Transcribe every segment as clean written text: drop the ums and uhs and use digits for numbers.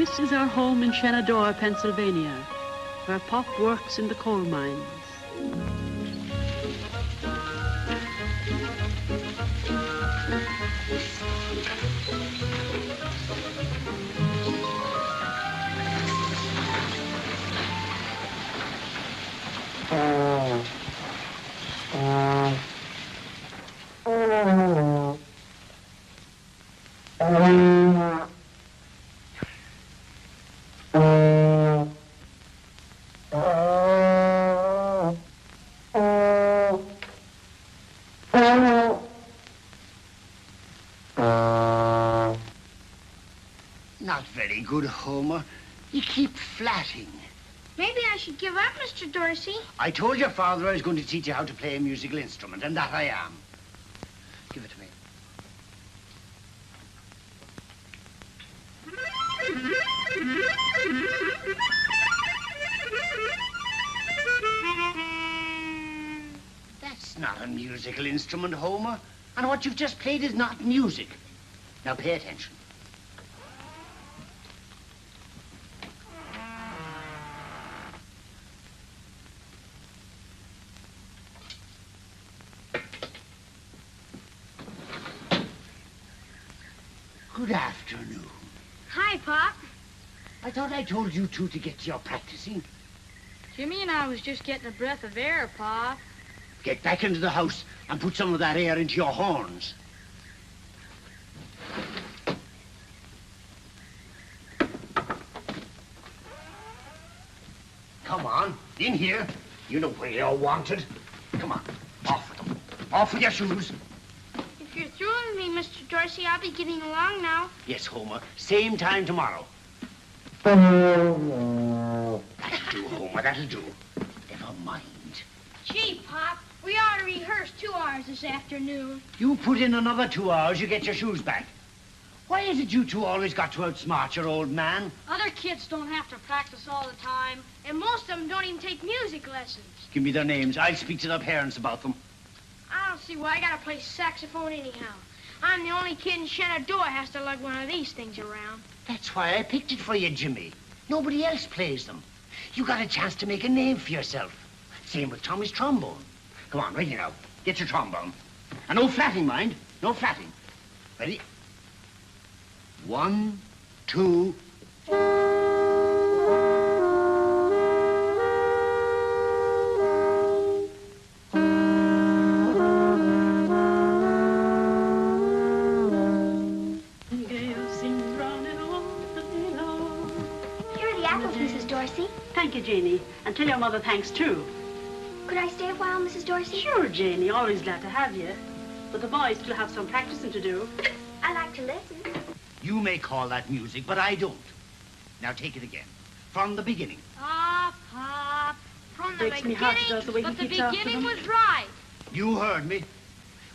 This is our home in Shenandoah, Pennsylvania, where Pop works in the coal mines. Not very good, Homer. You keep flatting. Maybe I should give up, Mr. Dorsey. I told your father I was going to teach you how to play a musical instrument, and that I am. Give it to me. That's not a musical instrument, Homer. And what you've just played is not music. Now pay attention. Good afternoon. Hi, Pop. I thought I told you two to get to your practicing. Jimmy and I was just getting a breath of air, Pop. Get back into the house and put some of that air into your horns. Come on, in here. You know where you're wanted. Come on, off with them. Off with your shoes. If you're through with me, Mr. Dorsey, I'll be getting along now. Yes, Homer. Same time tomorrow. That'll do, Homer, that'll do. Never mind. Gee, Pop, we ought to rehearse 2 hours this afternoon. You put in another 2 hours, you get your shoes back. Why is it you two always got to outsmart your old man? Other kids don't have to practice all the time, and most of them don't even take music lessons. Give me their names. I'll speak to their parents about them. I don't see why I gotta play saxophone anyhow. I'm the only kid in Shenandoah has to lug one of these things around. That's why I picked it for you, Jimmy. Nobody else plays them. You got a chance to make a name for yourself. Same with Tommy's trombone. Come on, ready now. Get your trombone. And no flatting, mind. No flatting. Ready? 1, 2... Thank you, Janie. And tell your mother thanks, too. Could I stay a while, Mrs. Dorsey? Sure, Janie. Always glad to have you. But the boys still have some practicing to do. I like to listen. You may call that music, but I don't. Now take it again. From the beginning. Ah, Pop. From the Breaks me heart to death the way beginning, he but the keeps after beginning them. was right. You heard me.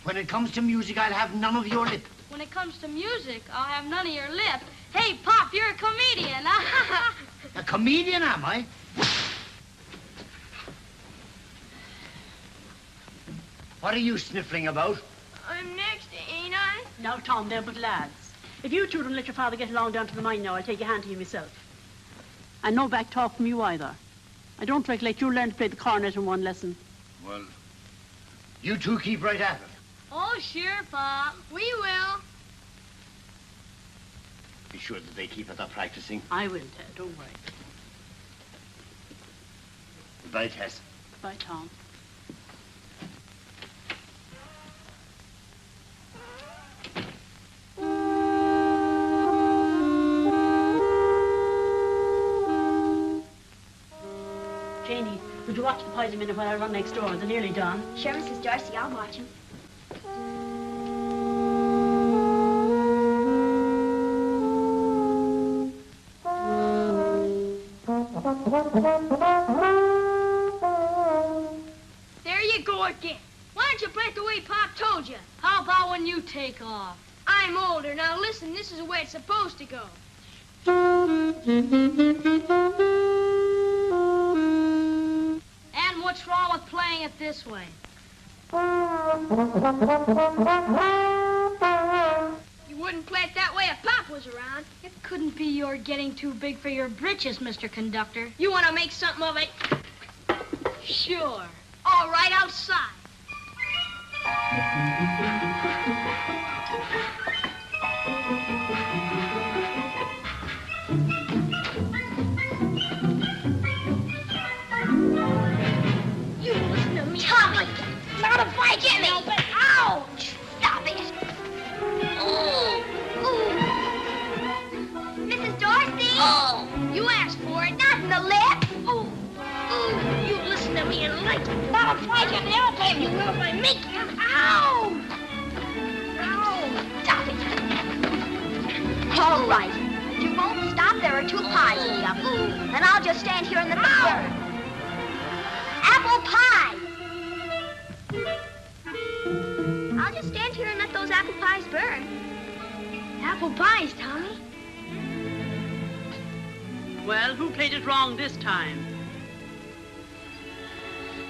When it comes to music, I'll have none of your lip. When it comes to music, I'll have none of your lip. Hey, Pop, you're a comedian. A comedian, am I? What are you sniffling about? I'm next, ain't I? Now, Tom, they're but lads. If you two don't let your father get along down to the mine now, I'll take a hand to you myself. And no back talk from you either. I don't recollect you learned to play the cornet in one lesson. Well, you two keep right at it. Oh, sure, Pop. We will. Be sure that they keep at their practicing. I will, Ted. Don't worry. Goodbye, Tess. Bye, Tom. Janie, would you watch the pies a minute while I run next door? They're nearly done. Sure, Mrs. Dorsey, I'll watch him. There you go again. Why don't you play it the way Pop told you? How about when you take off? I'm older. Now listen, this is the way it's supposed to go. And what's wrong with playing it this way? You wouldn't play it that way if Pop was around. It couldn't be you're getting too big for your britches, Mr. Conductor. You want to make something of it? Sure. All right, outside. You listen to me. Tommy! Not if I get me! But ouch! Stop it! Ooh! Ooh! Mrs. Dorsey! Oh! You asked for it, not in the lip! Ooh! Ooh! You listen to me and like it. Not if I can help him! You will by making him. Ow! Ow! Stop it! All right. If you won't stop, there are two pies in the oven. And I'll just stand here and let them burn. Apple pie! I'll just stand here and let those apple pies burn. Apple pies, Tommy. Well, who played it wrong this time?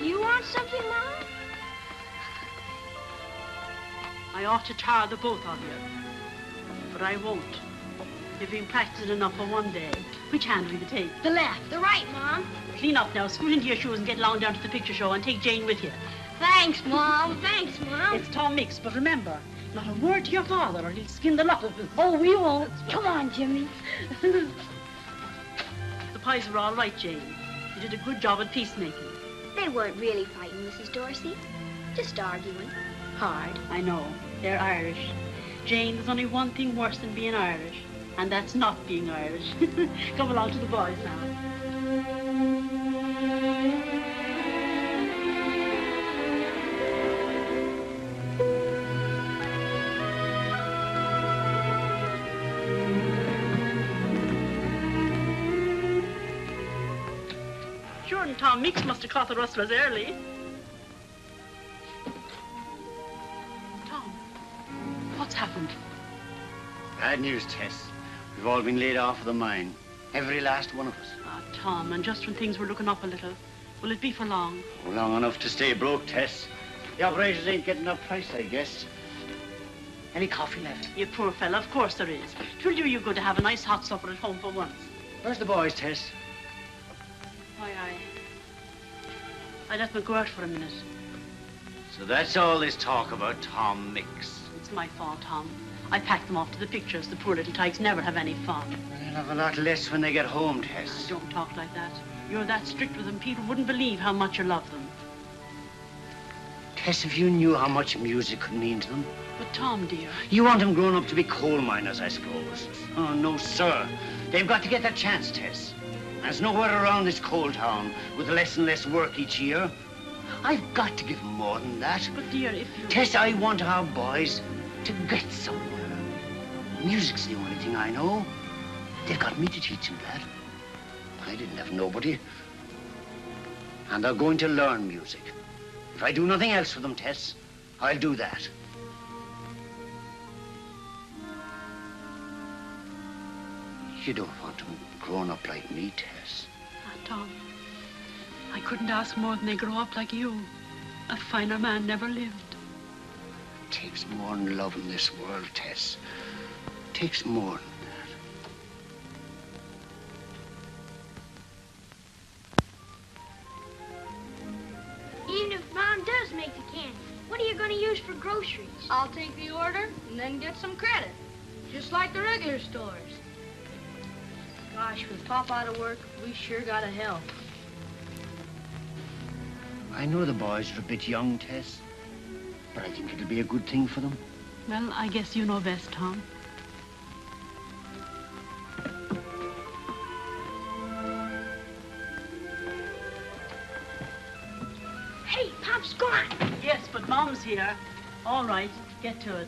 You want something, Mom? I ought to tar the both of you. But I won't. You've been practicing enough for one day. Which hand will you take? The left. The right, Mom. Clean up now, scoot into your shoes and get along down to the picture show and take Jane with you. Thanks, Mom. Thanks, Mom. It's Tom Mix, but remember, not a word to your father or he'll skin the lot of us. Oh, we won't. Come on, Jimmy. The pies were all right, Jane. You did a good job at peacemaking. They weren't really fighting, Mrs. Dorsey. Just arguing. Hard. I know. They're Irish. Jane, there's only one thing worse than being Irish, and that's not being Irish. Come along to the boys now. Sure, and Tom Mix must have caught the rustlers early. Tom, what's happened? Bad news, Tess. We've all been laid off of the mine. Every last one of us. Ah, Tom, and just when things were looking up a little, will it be for long? Oh, long enough to stay broke, Tess. The operators ain't getting enough price, I guess. Any coffee left? You poor fella, of course there is. 'Twill do you good to have a nice hot supper at home for once. Where's the boys, Tess? Why, I let them go out for a minute. So that's all this talk about Tom Mix. It's my fault, Tom. I packed them off to the pictures. The poor little tykes never have any fun. They'll have a lot less when they get home, Tess. Don't talk like that. You're that strict with them, people wouldn't believe how much you love them. Tess, if you knew how much music could mean to them. But Tom, dear. You want them grown up to be coal miners, I suppose. Oh, no, sir. They've got to get that chance, Tess. There's nowhere around this coal town with less and less work each year. I've got to give them more than that. But dear, if you... Tess, I want our boys to get somewhere. Music's the only thing I know. They've got me to teach them that. I didn't have nobody. And they're going to learn music. If I do nothing else for them, Tess, I'll do that. You don't want them growing up like me, Tess. Ah, Tom, I couldn't ask more than they grow up like you. A finer man never lived. It takes more than love in this world, Tess. It takes more than that. Even if Mom does make the candy, what are you going to use for groceries? I'll take the order and then get some credit. Just like the regular stores. Gosh, with Pop out of work, we sure gotta help. I know the boys are a bit young, Tess, but I think it'll be a good thing for them. Well, I guess you know best, Tom. Hey, Pop's gone. Yes, but Mom's here. All right, get to it.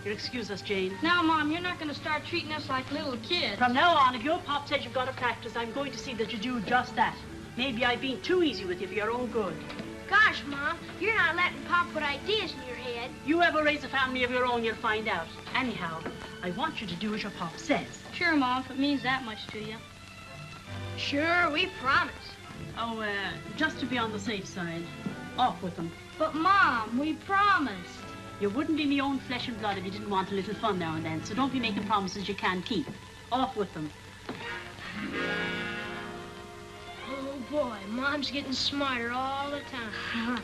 You'll excuse us, Jane. Now, Mom, you're not gonna start treating us like little kids. From now on, if your Pop says you've got to practice, I'm going to see that you do just that. Maybe I've been too easy with you for your own good. Gosh, Mom, you're not letting Pop put ideas in your head. You ever raise a family of your own, you'll find out. Anyhow, I want you to do as your Pop says. Sure, Mom, if it means that much to you. Sure, we promise. Oh, just to be on the safe side. Off with them. But, Mom, we promised. You wouldn't be my own flesh and blood if you didn't want a little fun now and then, so don't be making promises you can't keep. Off with them. Oh, boy, Mom's getting smarter all the time.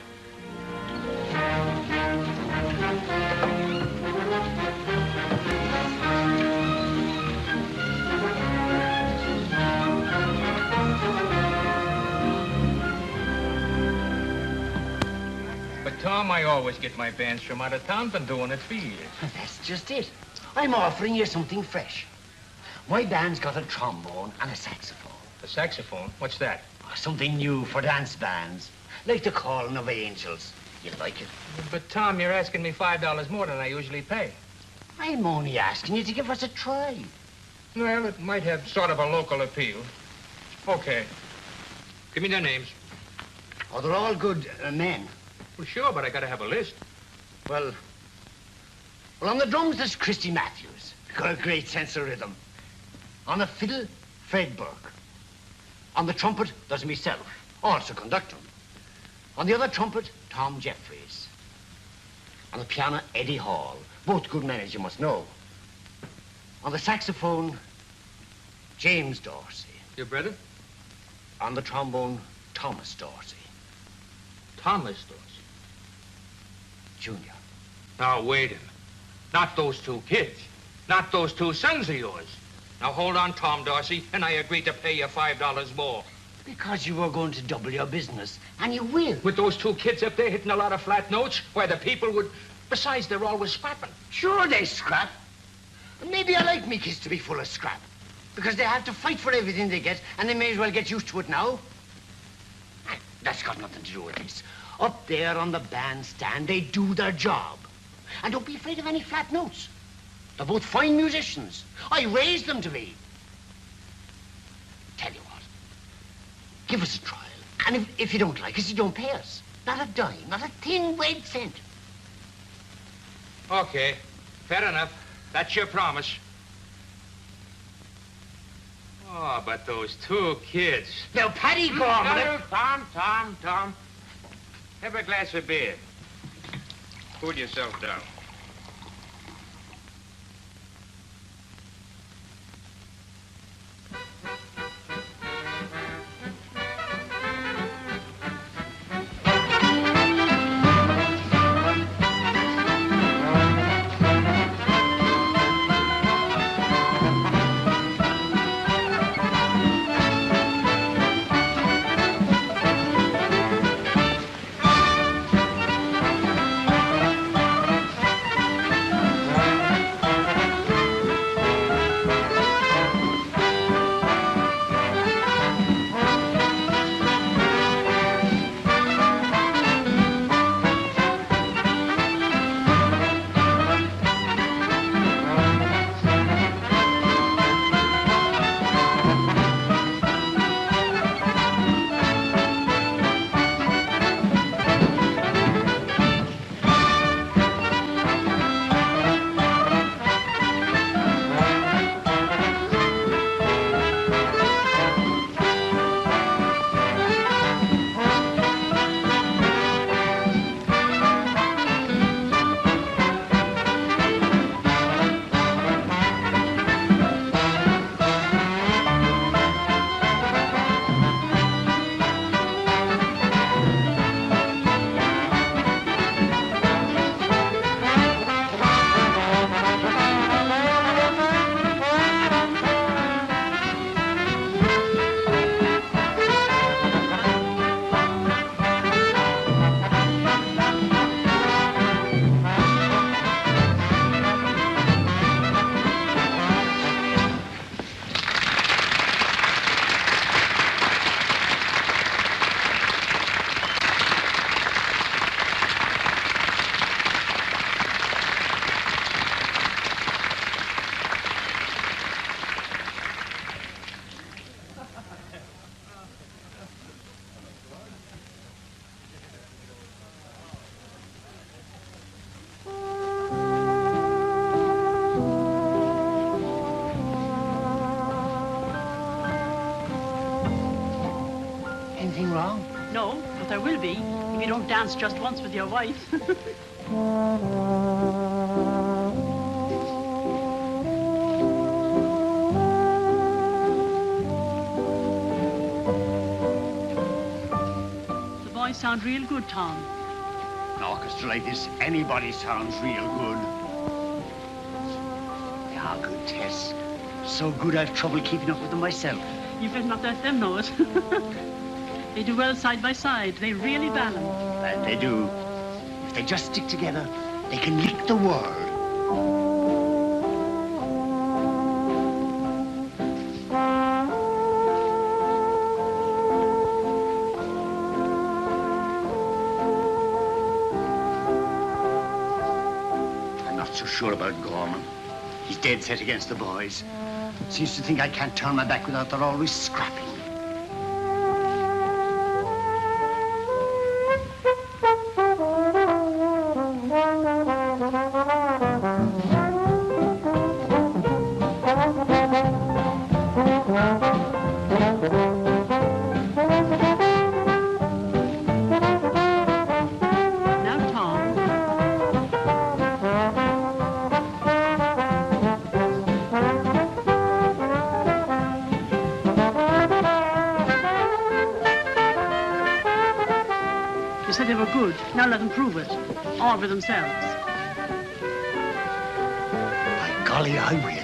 But, Tom, I always get my bands from out of town. Been doing it for years. That's just it. I'm offering you something fresh. My band's got a trombone and a saxophone. A saxophone? What's that? Something new for dance bands, like the Calling of Angels. You'd like it? But, Tom, you're asking me $5 more than I usually pay. I'm only asking you to give us a try. Well, it might have sort of a local appeal. Okay. Give me their names. Oh, they're all good men. Well, sure, but I gotta have a list. Well, on the drums, there's Christy Matthews. Got a great sense of rhythm. On the fiddle, Fred Burke. On the trumpet, there's myself, also conductor. On the other trumpet, Tom Jeffries. On the piano, Eddie Hall. Both good men, as you must know. On the saxophone, James Dorsey. Your brother? On the trombone, Thomas Dorsey. Thomas Dorsey. Junior. Now, wait a minute. Not those two kids. Not those two sons of yours. Now, hold on, Tom Dorsey, and I agree to pay you $5 more. Because you were going to double your business, and you will. With those two kids up there hitting a lot of flat notes, where the people would... Besides, they're always scrapping. Sure, they scrap. And maybe I like me kids to be full of scrap. Because they have to fight for everything they get, and they may as well get used to it now. That's got nothing to do with this. Up there on the bandstand, they do their job. And don't be afraid of any flat notes. They're both fine musicians. I raised them to be. Tell you what, give us a trial. And if you don't like us, you don't pay us. Not a dime, not a thin red cent. Okay, fair enough. That's your promise. Oh, but those two kids. Now, Paddy, go on. No, Tom. Have a glass of beer. Cool yourself down. Anything wrong? No, but there will be if you don't dance just once with your wife. sound real good, Tom. An orchestra like this, anybody sounds real good. They are good, Tess. So good I've trouble keeping up with them myself. You better not let them know it. They do well side by side. They really balance. And they do. If they just stick together, they can lick the world. I'm not so sure about Gorman. He's dead set against the boys. Seems to think I can't turn my back without they're always scrapping. You said they were good. Now let them prove it. All for themselves. By golly, I will.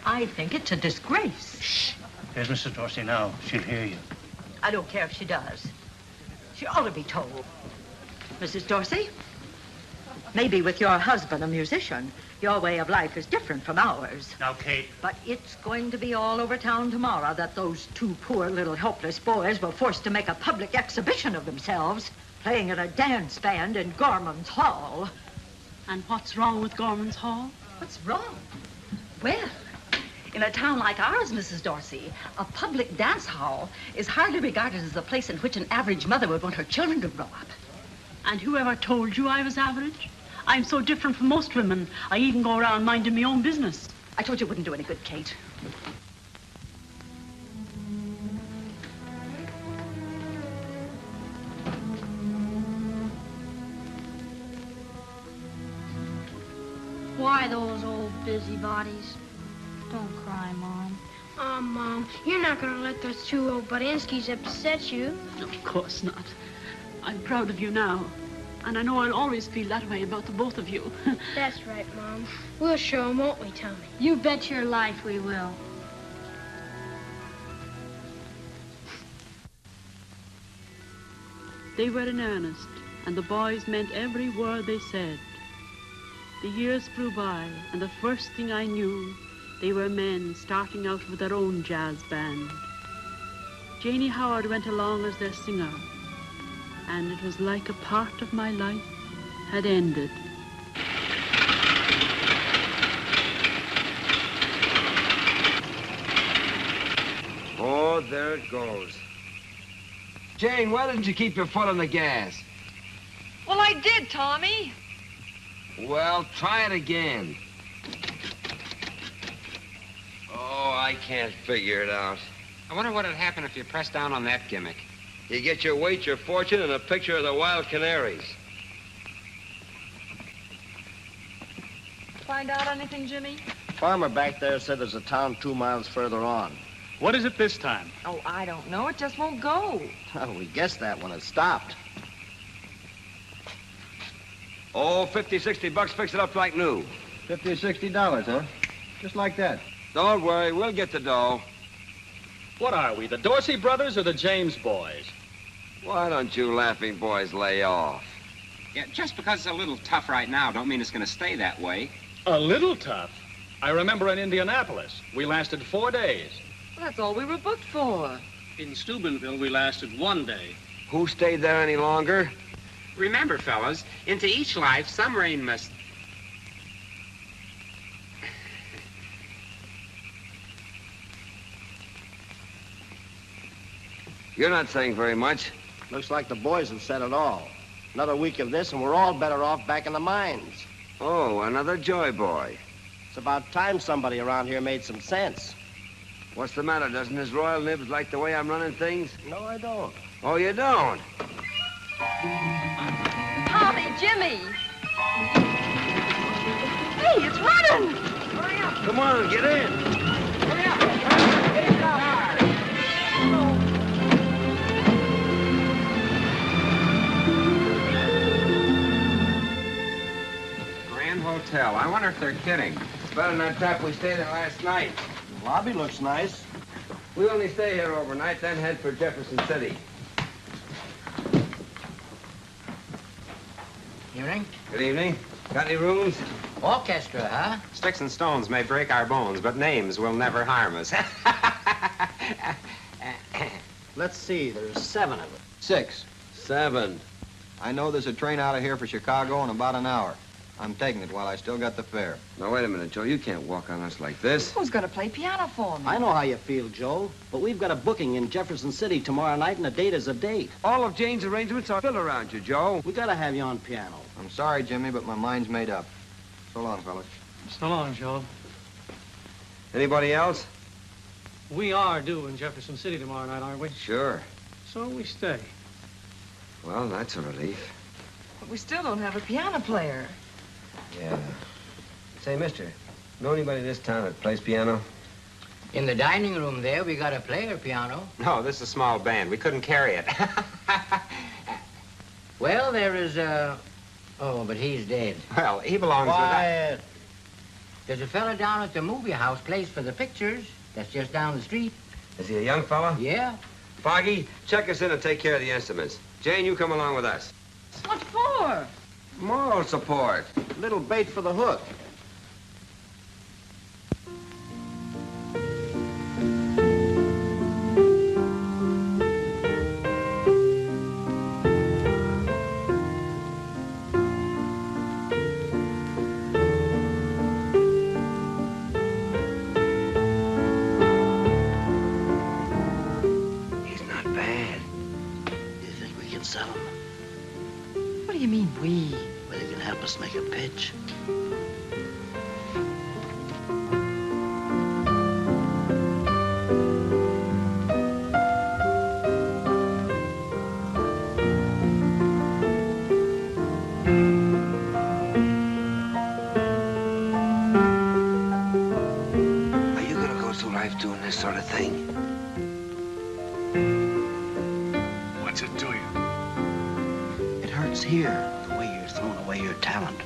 I think it's a disgrace. Shh. There's Mrs. Dorsey now. She'll hear you. I don't care if she does. She ought to be told. Mrs. Dorsey, maybe with your husband a musician, your way of life is different from ours. Now, Kate. But it's going to be all over town tomorrow that those two poor little helpless boys were forced to make a public exhibition of themselves, playing in a dance band in Gorman's Hall. And what's wrong with Gorman's Hall? What's wrong? Well, in a town like ours, Mrs. Dorsey, a public dance hall is hardly regarded as a place in which an average mother would want her children to grow up. And whoever told you I was average? I'm so different from most women. I even go around minding my own business. I told you it wouldn't do any good, Kate. Why those old busybodies? Don't cry, Mom. Oh, Mom, you're not going to let those two old Budinskis upset you. Of course not. I'm proud of you now. And I know I'll always feel that way about the both of you. That's right, Mom. We'll show them, won't we, Tommy? You bet your life we will. They were in earnest, and the boys meant every word they said. The years flew by, and the first thing I knew, they were men starting out with their own jazz band. Janie Howard went along as their singer, and it was like a part of my life had ended. Oh, there it goes. Jane, why didn't you keep your foot on the gas? Well, I did, Tommy. Well, try it again. Oh, I can't figure it out. I wonder what'd happen if you pressed down on that gimmick. You get your weight, your fortune, and a picture of the wild canaries. Find out anything, Jimmy? Farmer back there said there's a town 2 miles further on. What is it this time? Oh, I don't know. It just won't go. Oh, we guessed that when it stopped. Oh, 50, 60 bucks, fix it up like new. $50 or $60, huh? Just like that. Don't worry, we'll get the dough. What are we, the Dorsey brothers or the James boys? Why don't you laughing boys lay off? Yeah, just because it's a little tough right now don't mean it's going to stay that way. A little tough. I remember in Indianapolis, we lasted 4 days. Well, that's all we were booked for. In Steubenville, we lasted 1 day. Who stayed there any longer? Remember, fellas, into each life, some rain must... You're not saying very much. Looks like the boys have said it all. Another week of this, and we're all better off back in the mines. Oh, another joy boy. It's about time somebody around here made some sense. What's the matter? Doesn't his royal nibs like the way I'm running things? No, I don't. Oh, you don't? Tommy, Jimmy. Hey, it's running. Hurry up. Come on, get in. Hurry up! Get in the car! Grand Hotel. I wonder if they're kidding. It's better than that trap we stayed in last night. The lobby looks nice. We only stay here overnight, then head for Jefferson City. Evening. Good evening. Got any rooms? Orchestra, huh? Sticks and stones may break our bones, but names will never harm us. Let's see, there's 7 of them. 6. 7. I know there's a train out of here for Chicago in about an hour. I'm taking it while I still got the fare. Now, wait a minute, Joe. You can't walk on us like this. Who's going to play piano for me? I know how you feel, Joe, but we've got a booking in Jefferson City tomorrow night, and a date is a date. All of Jane's arrangements are built around you, Joe. We got to have you on piano. I'm sorry, Jimmy, but my mind's made up. So long, fellas. So long, Joe. Anybody else? We are due in Jefferson City tomorrow night, aren't we? Sure. So we stay. Well, that's a relief. But we still don't have a piano player. Yeah. Say, mister, know anybody in this town that plays piano? In the dining room there, we got a player piano. No, this is a small band. We couldn't carry it. Well, there is oh, but he's dead. Well, he belongs Quiet. There's a fella down at the movie house, plays for the pictures. That's just down the street. Is he a young fella? Yeah. Foggy, check us in and take care of the instruments. Jane, you come along with us. What for? Moral support. Little bait for the hook. He's not bad. You think we can sell him? What do you mean, we? Well, you can help us make a pitch. Are you gonna go through life doing this sort of thing? What's it to you? It hurts here, the way you're throwing away your talent.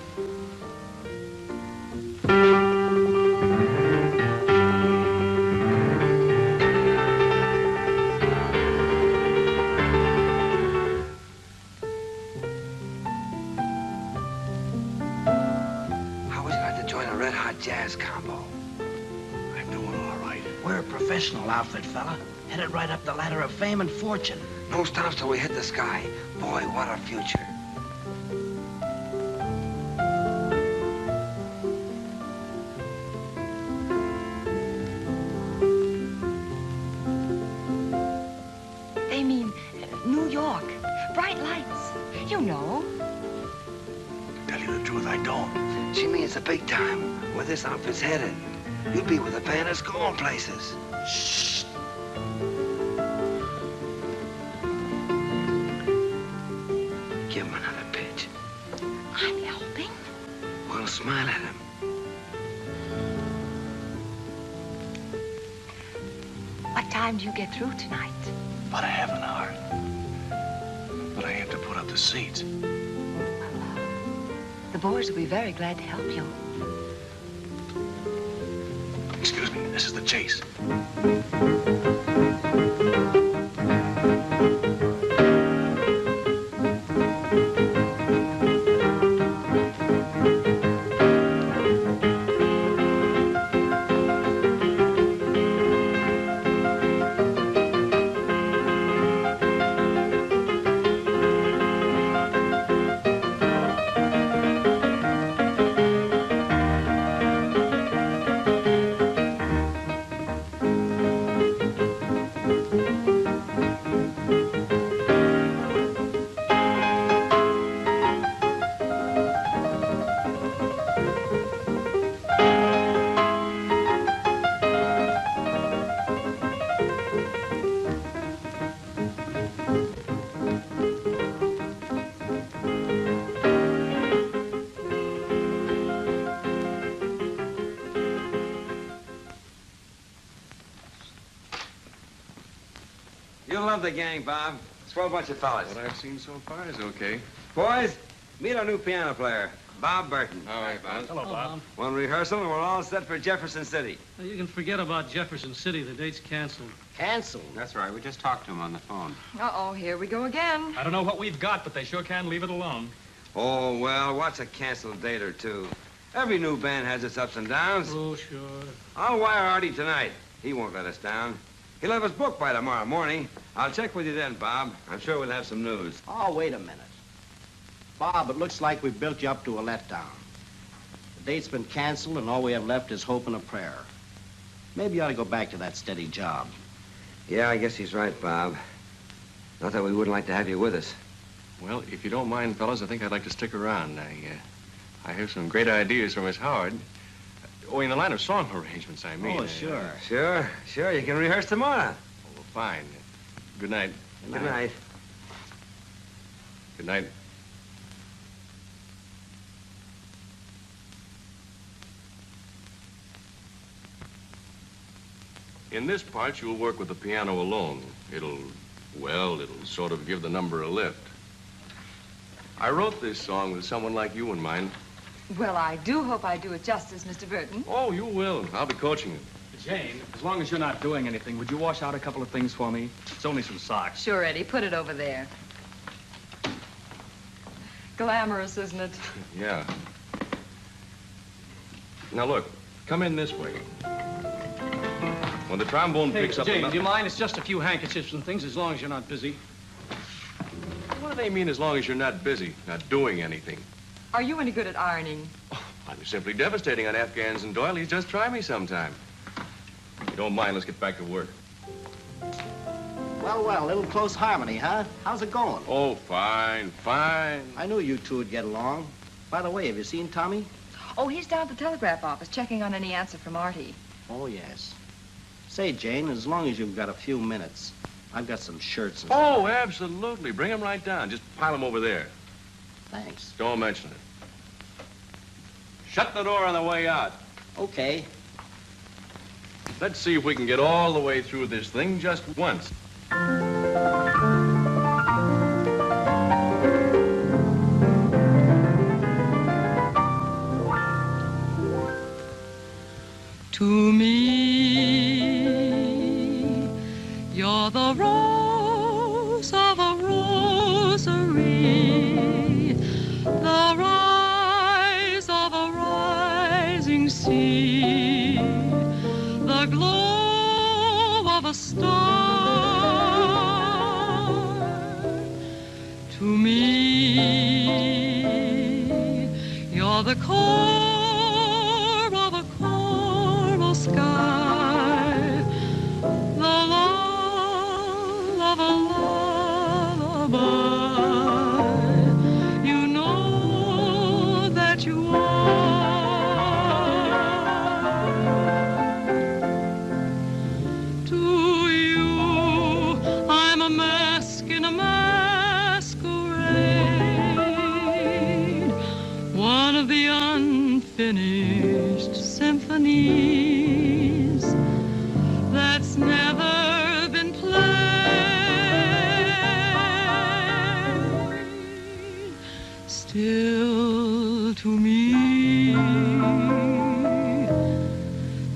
How would you like to join a red-hot jazz combo? I'm doing all right. We're a professional outfit, fella. Headed right up the ladder of fame and fortune. No stops till we hit the sky. Boy, what a future. They mean New York. Bright lights. You know. Tell you the truth, I don't. Jimmy, it's a big time. Where this outfit's headed. You'll be with a band that's going places. Shh. Give him another pitch. I'm helping. Well, smile at him. What time do you get through tonight? About a half an hour. But I have to put up the seats. The boys will be very glad to help you. Excuse me, this is the chase. love the gang, Bob. Swell bunch of fellas. What I've seen so far is okay. Boys, meet our new piano player, Bob Burton. All right, Bob. Hello, Bob. One rehearsal and we're all set for Jefferson City. Well, you can forget about Jefferson City. The date's canceled. Canceled? That's right. We just talked to him on the phone. Uh-oh, here we go again. I don't know what we've got, but they sure can't leave it alone. Oh, well, what's a canceled date or two? Every new band has its ups and downs. Oh, sure. I'll wire Artie tonight. He won't let us down. He'll have us booked by tomorrow morning. I'll check with you then, Bob. I'm sure we'll have some news. Oh, wait a minute. Bob, it looks like we built you up to a letdown. The date's been canceled, and all we have left is hope and a prayer. Maybe you ought to go back to that steady job. Yeah, I guess he's right, Bob. Not that we wouldn't like to have you with us. Well, if you don't mind, fellas, I think I'd like to stick around. I have some great ideas for Miss Howard. Oh, in the line of song arrangements, I mean. Oh, sure. Sure. You can rehearse tomorrow. Oh, fine. Good night. Good night. Good night. In this part, you'll work with the piano alone. It'll sort of give the number a lift. I wrote this song with someone like you in mind. Well, I do hope I do it justice, Mr. Burton. Oh, you will. I'll be coaching you. Jane, as long as you're not doing anything, would you wash out a couple of things for me? It's only some socks. Sure, Eddie. Put it over there. Glamorous, isn't it? Yeah. Now, look. Come in this way. When the trombone Hey, picks up... Jane, do you mind? It's just a few handkerchiefs and things, as long as you're not busy. What do they mean, as long as you're not busy, not doing anything? Are you any good at ironing? I'm simply devastating on Afghans and doilies. Just try me sometime. If you don't mind, let's get back to work. Well, a little close harmony, huh? How's it going? Oh, fine. I knew you two would get along. By the way, have you seen Tommy? Oh, he's down at the telegraph office checking on any answer from Artie. Oh, yes. Say, Jane, as long as you've got a few minutes, I've got some shirts and... Oh, absolutely. Bring them right down. Just pile them over there. Thanks. Don't mention it. Shut the door on the way out. Okay. Let's see if we can get all the way through this thing just once. To me, you're the rose of a rosary, the rise of a rising sea, the glow of a star. To me, you're the core of a coral sky, the lull of a lullaby. You know that you are. To you, I'm a mask in a masquerade, one of the unfinished symphonies that's never been played. Still, to me,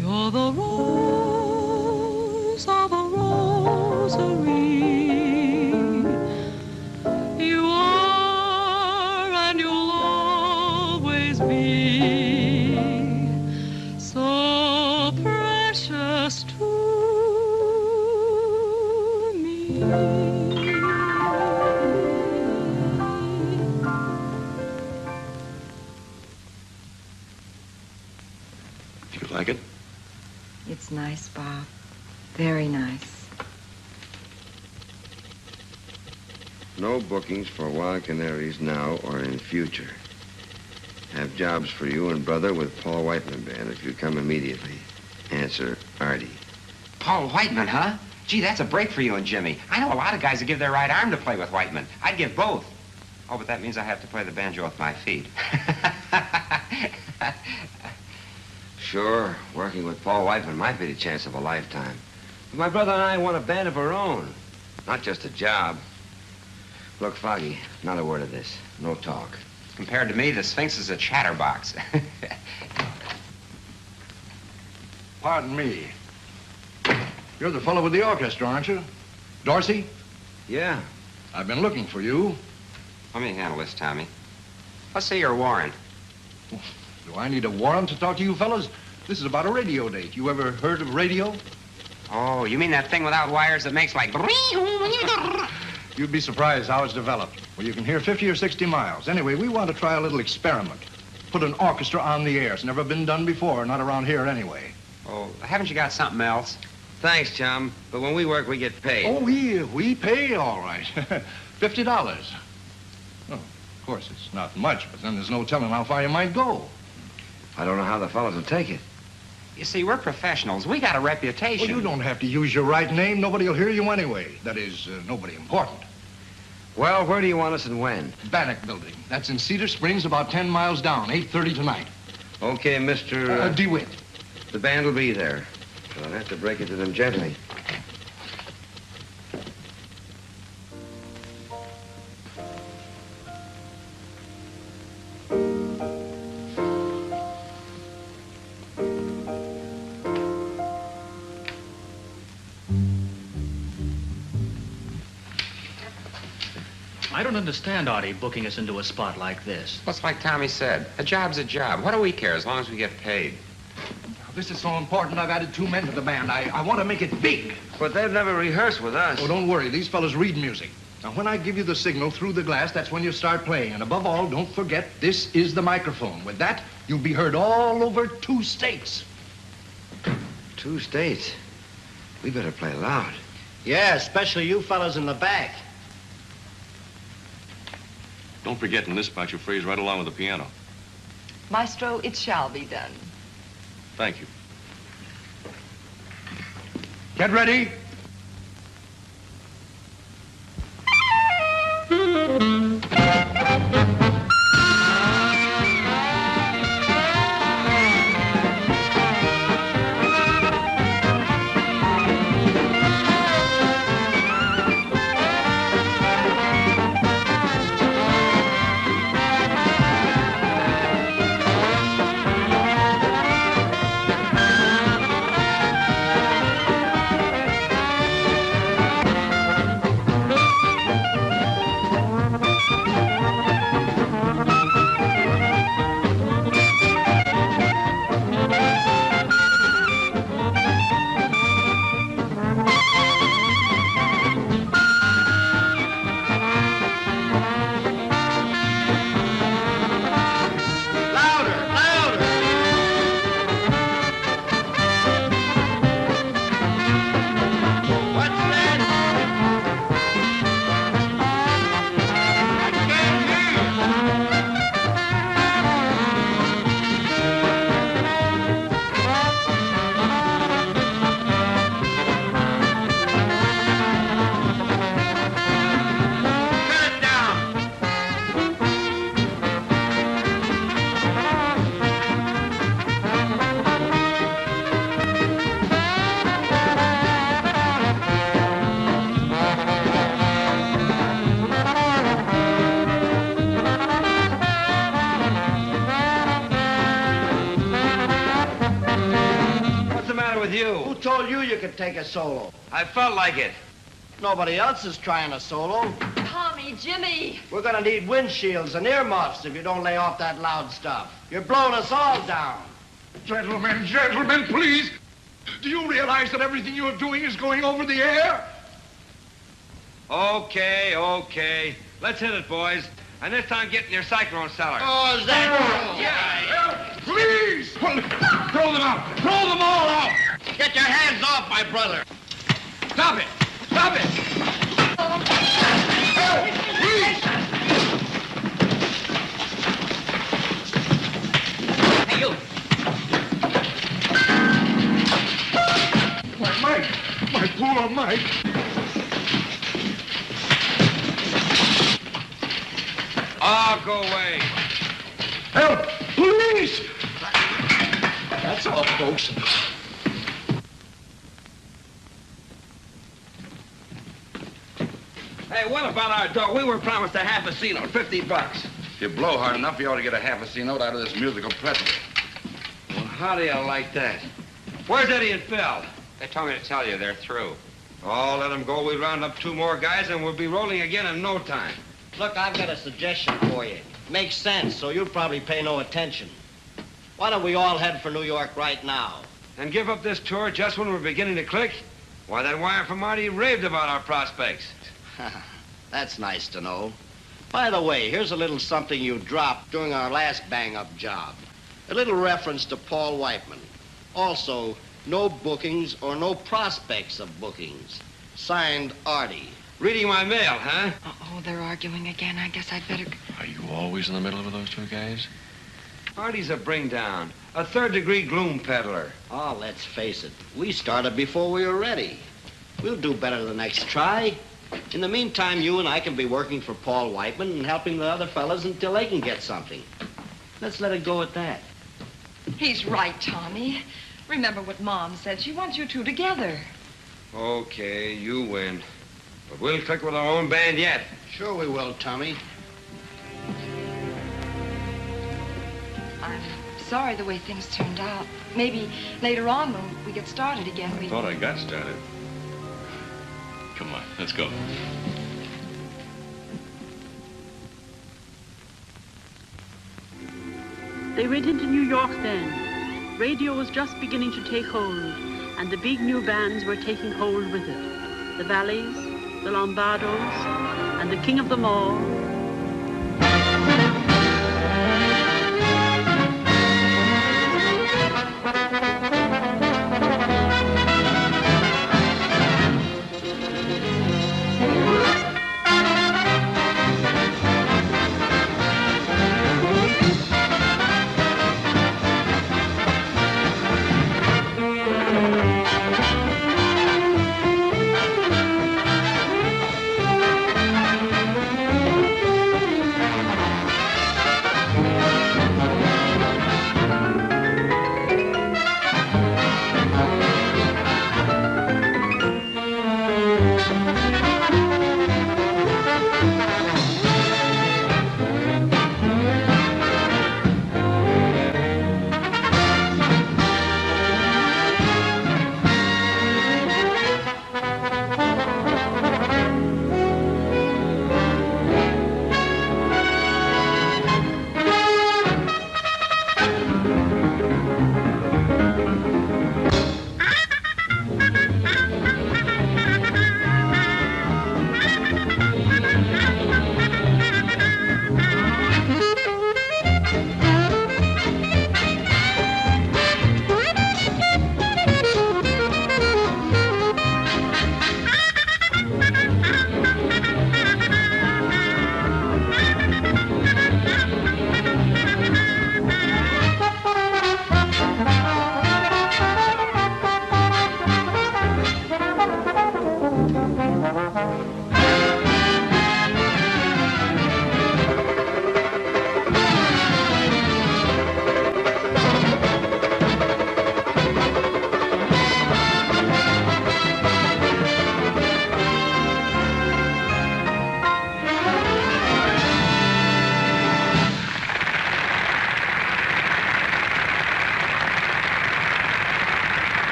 you're the rose of a rosary. You are, and you'll always be, so precious to me. Do you like it? It's nice, Bob. Very nice. No bookings for Wild Canaries now or in future. Have jobs for you and brother with Paul Whiteman Band if you come immediately. Answer, Artie. Paul Whiteman, huh? Gee, that's a break for you and Jimmy. I know a lot of guys that give their right arm to play with Whiteman. I'd give both. Oh, but that means I have to play the banjo with my feet. Sure, working with Paul Whiteman might be the chance of a lifetime. But my brother and I want a band of our own. Not just a job. Look, Foggy, not a word of this. No talk. Compared to me, the Sphinx is a chatterbox. Pardon me. You're the fellow with the orchestra, aren't you? Dorsey? Yeah. I've been looking for you. Let me handle this, Tommy. Let's see your warrant. Do I need a warrant to talk to you fellas? This is about a radio date. You ever heard of radio? Oh, you mean that thing without wires that makes like... You'd be surprised how it's developed. Well, you can hear 50 or 60 miles. Anyway, we want to try a little experiment. Put an orchestra on the air. It's never been done before, not around here anyway. Oh, haven't you got something else? Thanks, chum. But when we work, we get paid. Oh, we pay all right. $50. Oh, of course, it's not much, but then there's no telling how far you might go. I don't know how the fellas will take it. You see, we're professionals. We got a reputation. Well, you don't have to use your right name. Nobody will hear you anyway. That is, nobody important. Well, where do you want us and when? Bannock Building. That's in Cedar Springs, about 10 miles down, 8:30 tonight. Okay, Mr. DeWitt. The band will be there. But I'll have to break it to them gently. I don't understand Artie booking us into a spot like this. Well, it's like Tommy said. A job's a job. What do we care as long as we get paid? This is so important, I've added 2 men to the band. I want to make it big. But they've never rehearsed with us. Oh, don't worry. These fellas read music. Now, when I give you the signal through the glass, that's when you start playing. And above all, don't forget, this is the microphone. With that, you'll be heard all over 2 states. 2 states? We better play loud. Yeah, especially you fellas in the back. Don't forget in this part you phrase right along with the piano. Maestro, it shall be done. Thank you. Get ready. Who told you you could take a solo? I felt like it. Nobody else is trying a solo. Tommy, Jimmy. We're gonna need windshields and earmuffs if you don't lay off that loud stuff. You're blowing us all down. Gentlemen, please. Do you realize that everything you're doing is going over the air? Okay. Let's hit it, boys. And this time get in your cyclone cellar. Oh, is that... Yeah. Please! Throw them out! Throw them all out! Get your hands off my brother! Stop it! Stop it! Help! Please! Hey, you! My Mike! My poor Mike! Oh, go away. Help! Please! That's all, folks. Hey, what about our dough? We were promised a half a C note, $50. If you blow hard enough, you ought to get a half a C note out of this musical pretzel. Well, how do you like that? Where's Eddie and Phil? They told me to tell you they're through. Oh, let them go. We round up 2 more guys, and we'll be rolling again in no time. Look, I've got a suggestion for you. Makes sense, so you'll probably pay no attention. Why don't we all head for New York right now? And give up this tour just when we're beginning to click? Why, that wire from Marty raved about our prospects. That's nice to know. By the way, here's a little something you dropped during our last bang-up job. A little reference to Paul Whiteman. Also, no bookings or no prospects of bookings. Signed, Artie. Reading my mail, huh? Uh-oh, they're arguing again. I guess I'd better... Are you always in the middle with those 2 guys? Artie's a bring-down. A third-degree gloom peddler. Oh, let's face it. We started before we were ready. We'll do better the next try. In the meantime, you and I can be working for Paul Whiteman and helping the other fellas until they can get something. Let's let it go at that. He's right, Tommy. Remember what Mom said. She wants you two together. Okay, you win. But we'll click with our own band yet. Sure we will, Tommy. I'm sorry the way things turned out. Maybe later on when we get started again, we... Thought I got started. Come on, let's go. They went into New York then. Radio was just beginning to take hold, and the big new bands were taking hold with it. The Valleys, the Lombardos, and the king of them all,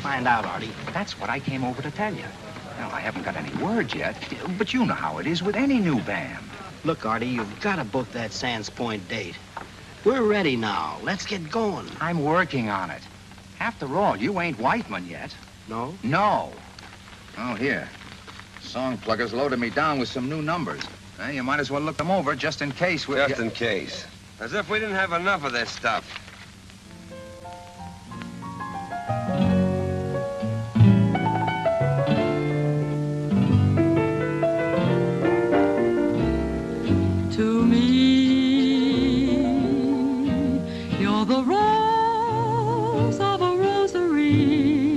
Find out, Artie. That's what I came over to tell you. Now, I haven't got any words yet, but you know how it is with any new band. Look, Artie, you've got to book that Sands Point date. We're ready now. Let's get going. I'm working on it. After all, you ain't Whiteman yet. No? No. Oh, here. Song Plugger's loaded me down with some new numbers. You might as well look them over just in case we... Just in case. As if we didn't have enough of this stuff. The rose of a rosary,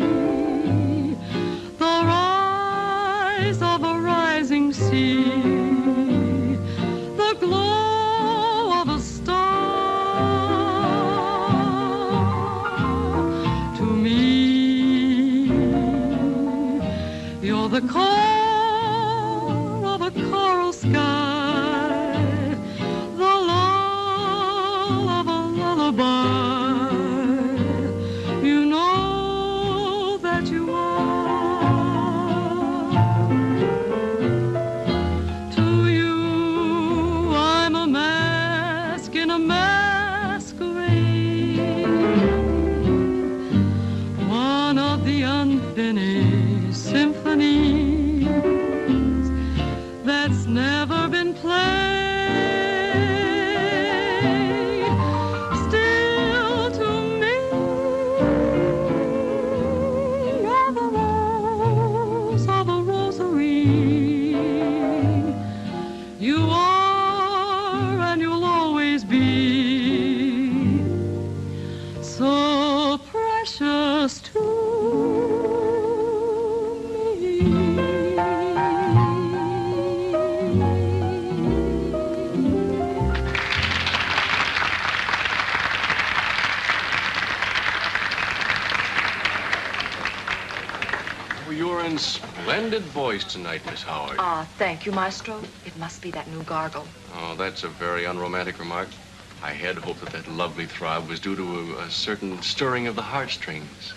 the rise of a rising sea. the core of a coral sky, the lull of a lullaby, you know that you are. To you, I'm a mask in a masquerade, one of the unfinished symphonies that's never been played. Still to me, you're the rose of a rosary. You are and you'll always be so precious to Oh, you're in splendid voice tonight, Miss Howard. Ah, thank you, Maestro. It must be that new gargle. Oh, that's a very unromantic remark. I had hoped that that lovely throb was due to a certain stirring of the heartstrings.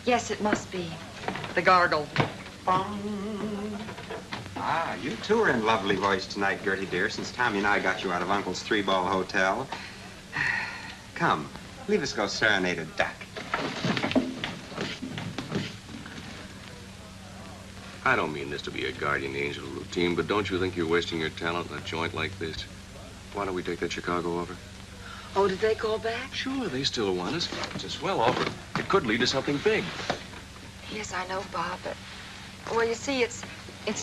Yes, it must be. The gargle. Ah, you too are in lovely voice tonight, Gertie dear, since Tommy and I got you out of Uncle's three-ball hotel. Come, leave us go serenade a duck. I don't mean this to be a guardian angel routine, but don't you think you're wasting your talent in a joint like this? Why don't we take that Chicago offer? Oh, did they call back? Sure, they still want us. It's a swell offer. It could lead to something big. Yes, I know, Bob, but... Well, you see, it's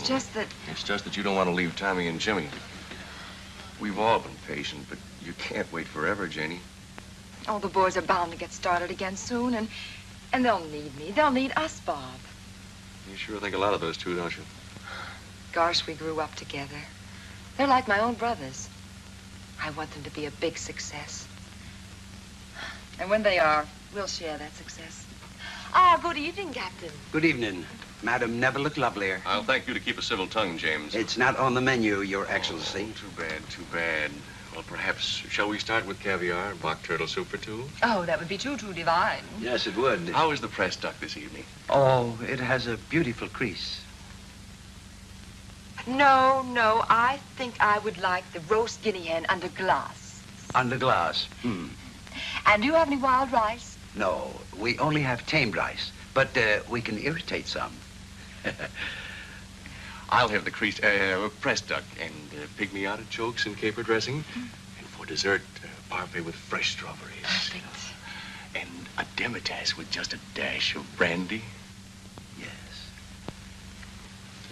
just that... It's just that you don't want to leave Tommy and Jimmy. We've all been patient, but you can't wait forever, Janie. Oh, the boys are bound to get started again soon, and they'll need me. They'll need us, Bob. You sure think a lot of those two, don't you? Gosh, we grew up together. They're like my own brothers. I want them to be a big success. And when they are, we'll share that success. Ah, good evening, Captain. Good evening. Madam never looked lovelier. I'll thank you to keep a civil tongue, James. It's not on the menu, Your Excellency. Oh, too bad, too bad. Well, perhaps, shall we start with caviar, mock turtle soup for two? Oh, that would be too divine. Yes, it would. How is the press duck this evening? Oh, it has a beautiful crease. No, I think I would like the roast guinea hen under glass. Under glass. And do you have any wild rice? No, we only have tamed rice, but we can irritate some. I'll have the creased pressed duck and pygmy artichokes and caper dressing. And for dessert, parfait with fresh strawberries. Perfect. And a demitasse with just a dash of brandy. Yes.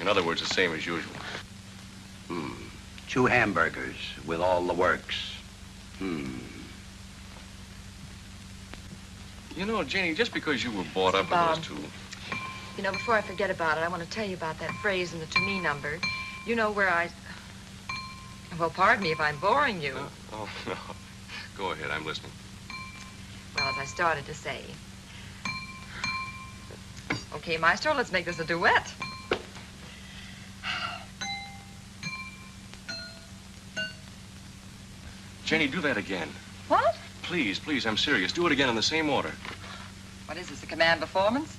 In other words, the same as usual. 2 hamburgers with all the works. You know, Janie, just because you were brought up with those two... You know, before I forget about it, I want to tell you about that phrase in the to me number. You know where I... Well, pardon me if I'm boring you. Oh, no. Go ahead, I'm listening. Well, as I started to say. Okay, Maestro, let's make this a duet. Jenny, do that again. What? Please, please, I'm serious. Do it again in the same order. What is this, a command performance?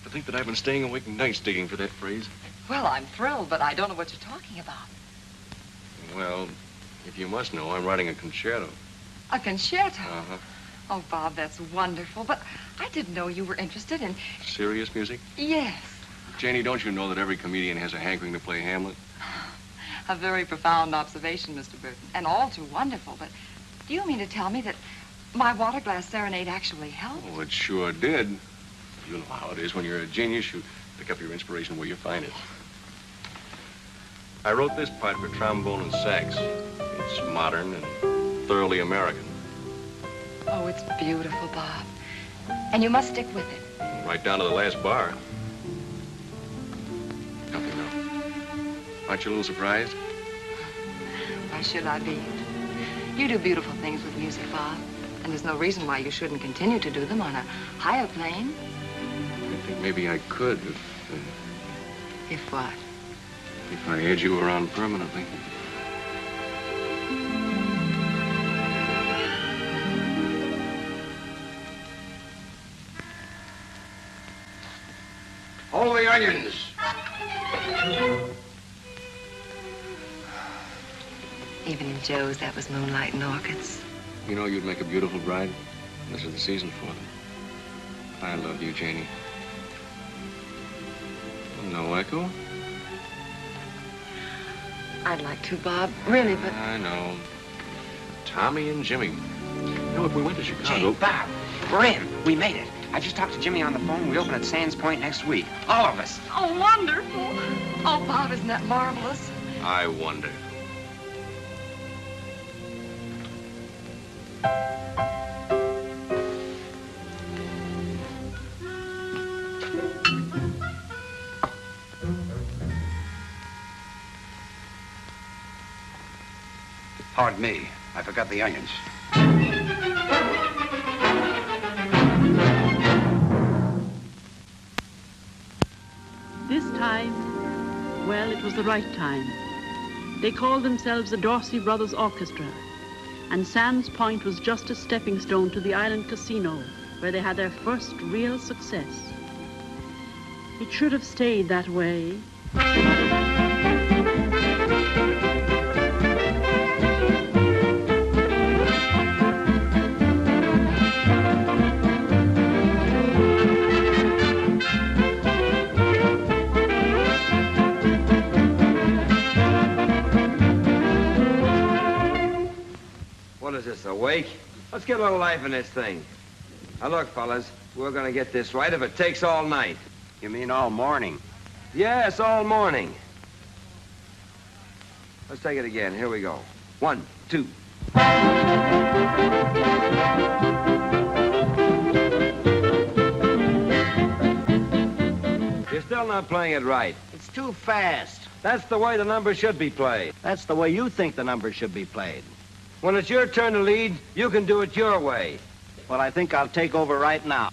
To think that I've been staying awake nights digging for that phrase. Well, I'm thrilled, but I don't know what you're talking about. Well, if you must know, I'm writing a concerto. A concerto? Uh-huh. Oh, Bob, that's wonderful, but I didn't know you were interested in... Serious music? Yes. Janie, don't you know that every comedian has a hankering to play Hamlet? A very profound observation, Mr. Burton, and all too wonderful, but do you mean to tell me that my water glass serenade actually helped? Oh, it sure did. You know how it is. When you're a genius, you pick up your inspiration where you find it. I wrote this part for trombone and sax. It's modern and thoroughly American. Oh, it's beautiful, Bob. And you must stick with it. Right down to the last bar. Nothing now. Aren't you a little surprised? Why should I be? You do beautiful things with music, Bob. And there's no reason why you shouldn't continue to do them on a higher plane. I think maybe I could If what? if I had you around permanently. Hold the onions. Evening Joe's, that was moonlight and orchids. You know you'd make a beautiful bride. This is the season for them. I love you, Janie. No echo? I'd like to, Bob. Really, but... I know. Tommy and Jimmy. You know, if we went to Chicago... Jane, Bob, we're in. We made it. I just talked to Jimmy on the phone. We open at Sands Point next week. All of us. Oh, wonderful. Oh, Bob, isn't that marvelous? I wonder. Pardon me. I forgot the onions. This time, well, it was the right time. They called themselves the Dorsey Brothers Orchestra, and Sands Point was just a stepping stone to the island casino, where they had their first real success. It should have stayed that way. What is this, a wake? Let's get a little life in this thing. Now, look, fellas, we're gonna get this right if it takes all night. You mean all morning? Yes, all morning. Let's take it again. Here we go. 1, 2. You're still not playing it right. It's too fast. That's the way the numbers should be played. That's the way you think the numbers should be played. When it's your turn to lead, you can do it your way. Well, I think I'll take over right now.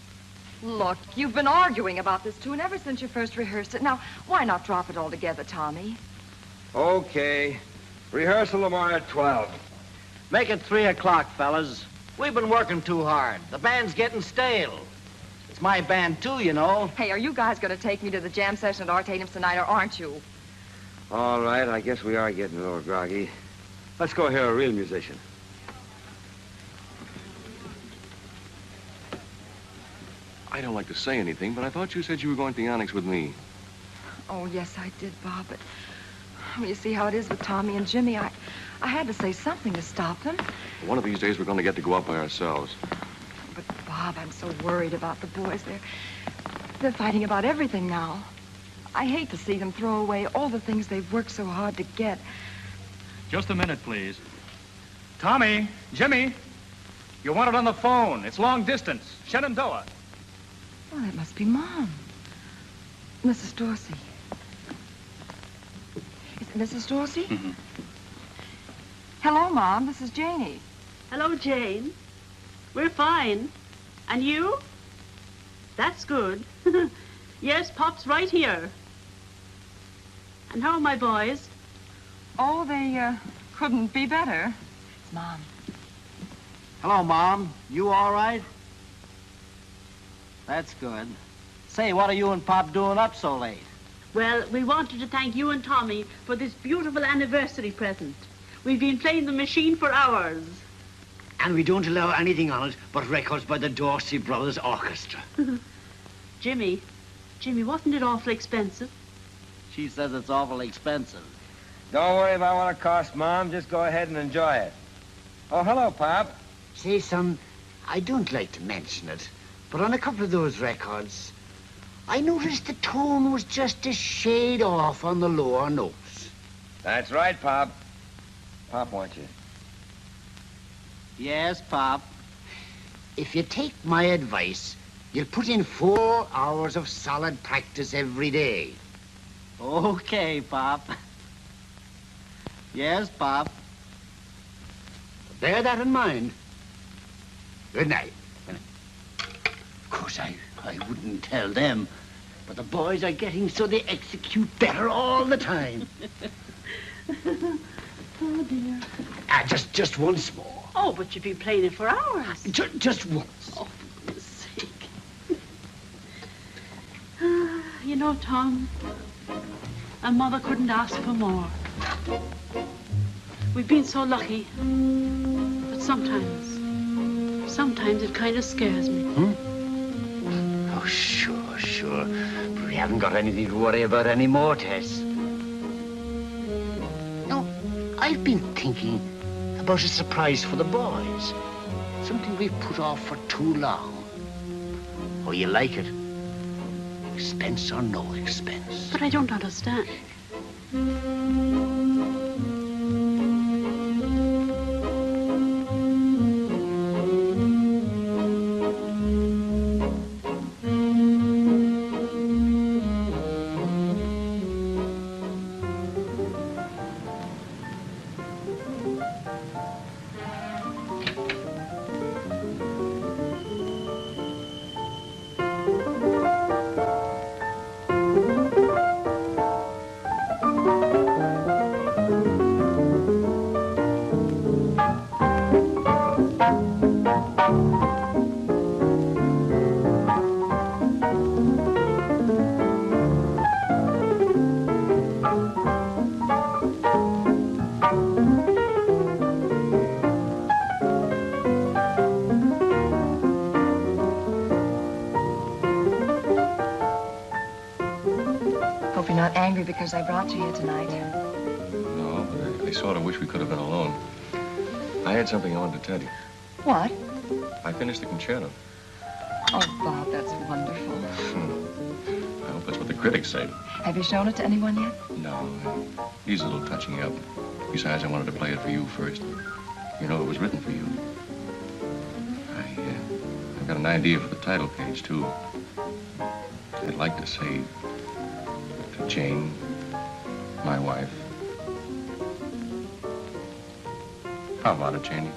Look, you've been arguing about this tune ever since you first rehearsed it. Now, why not drop it altogether, Tommy? Okay. Rehearsal tomorrow at 12. Make it 3 o'clock, fellas. We've been working too hard. The band's getting stale. It's my band, too, you know. Hey, are you guys going to take me to the jam session at Artanium's tonight, or aren't you? All right, I guess we are getting a little groggy. Let's go hear a real musician. I don't like to say anything, but I thought you said you were going to the Onyx with me. Oh, yes, I did, Bob, but you see how it is with Tommy and Jimmy. I had to say something to stop them. One of these days, we're going to get to go up by ourselves. But, Bob, I'm so worried about the boys. They're fighting about everything now. I hate to see them throw away all the things they've worked so hard to get. Just a minute, please. Tommy, Jimmy, you want it on the phone. It's long distance. Shenandoah. Oh, that must be Mom. Mrs. Dorsey. Is it Mrs. Dorsey? Mm-hmm. Hello, Mom. This is Janie. Hello, Jane. We're fine. And you? That's good. Yes, Pop's right here. And how are my boys? Oh, they couldn't be better. It's Mom. Hello, Mom. You all right? That's good. Say, what are you and Pop doing up so late? Well, we wanted to thank you and Tommy for this beautiful anniversary present. We've been playing the machine for hours. And we don't allow anything on it but records by the Dorsey Brothers Orchestra. Jimmy, wasn't it awful expensive? She says it's awful expensive. Don't worry about what it costs, Mom. Just go ahead and enjoy it. Oh, hello, Pop. Say, son, I don't like to mention it, but on a couple of those records, I noticed the tone was just a shade off on the lower notes. That's right, Pop. Pop wants you. Yes, Pop. If you take my advice, you'll put in 4 hours of solid practice every day. Okay, Pop. Yes, Bob. Bear that in mind. Good night. Of course, I wouldn't tell them, but the boys are getting so they execute better all the time. Oh, dear. Just once more. Oh, but you've been playing it for hours. Just once. Oh, for goodness sake. You know, Tom, a mother couldn't ask for more. We've been so lucky, but sometimes it kind of scares me. Oh, sure. But we haven't got anything to worry about anymore, Tess. No, I've been thinking about a surprise for the boys. Something we've put off for too long. Oh, you like it? Expense or no expense. But I don't understand. Hope you're not angry because I brought you here tonight. No, but I sort of wish we could have been alone. I had something I wanted to tell you. What? I finished the concerto. Oh, Bob, that's wonderful. I hope that's what the critics say. Have you shown it to anyone yet? No, he's a little touching up. Besides, I wanted to play it for you first. You know, it was written for you. I've got an idea for the title page, too. I'd like to say, to Jane, my wife. How about it, Janie?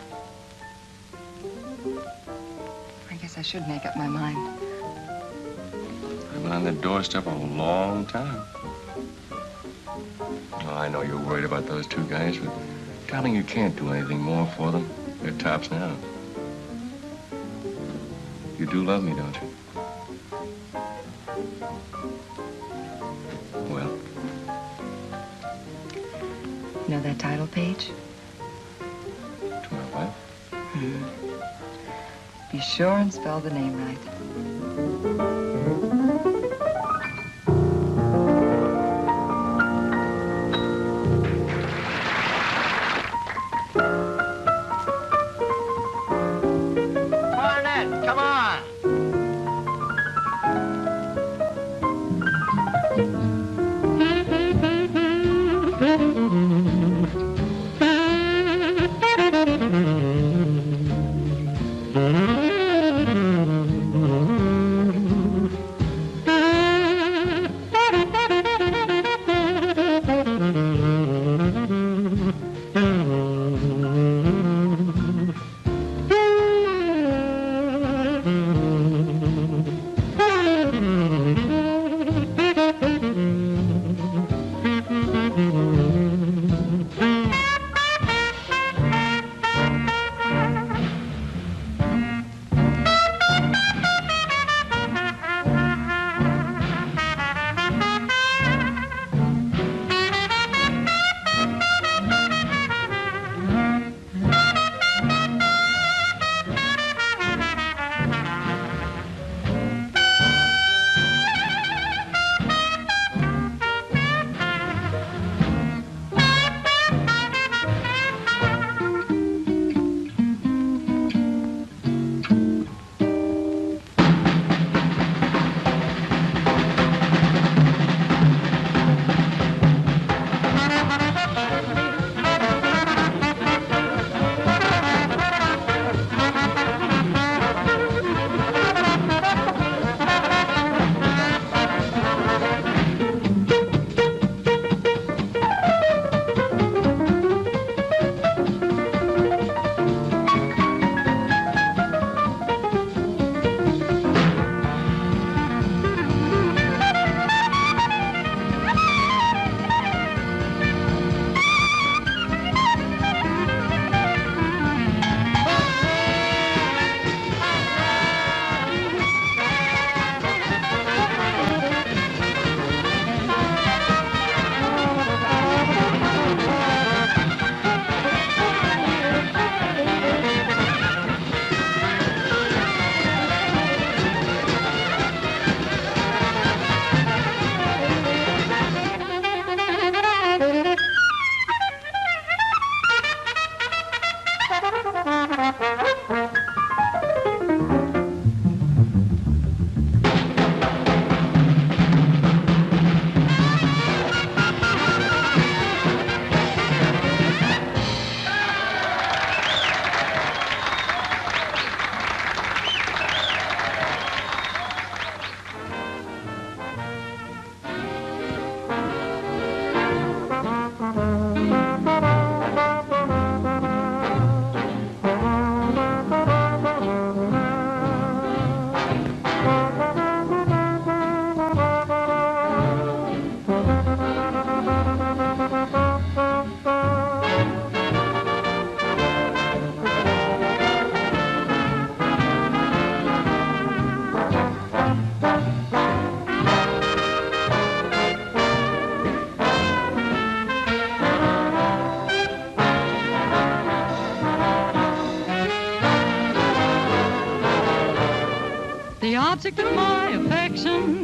I guess I should make up my mind. I've been on that doorstep a long time. Oh, I know you're worried about those two guys, but darling, you can't do anything more for them. They're tops now. You do love me, don't you? Well? You know that title page? To my wife? Be sure and spell the name right. Come on.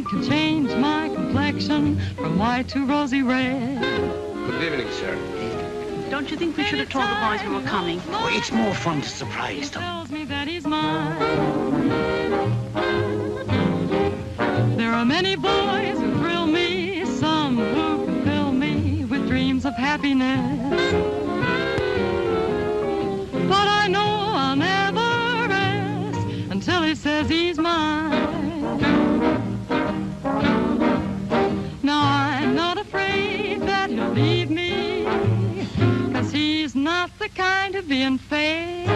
man could change my complexion from white to rosy red. Good evening, sir. Don't you think we should have told the boys we were coming? Oh, it's more fun to surprise them. Tells me that he's mine. There are many boys who thrill me, some who can fill me with dreams of happiness. But I know I'll never rest until he says he's mine. Now I'm not afraid that he'll leave me, 'cause he's not the kind of being fair.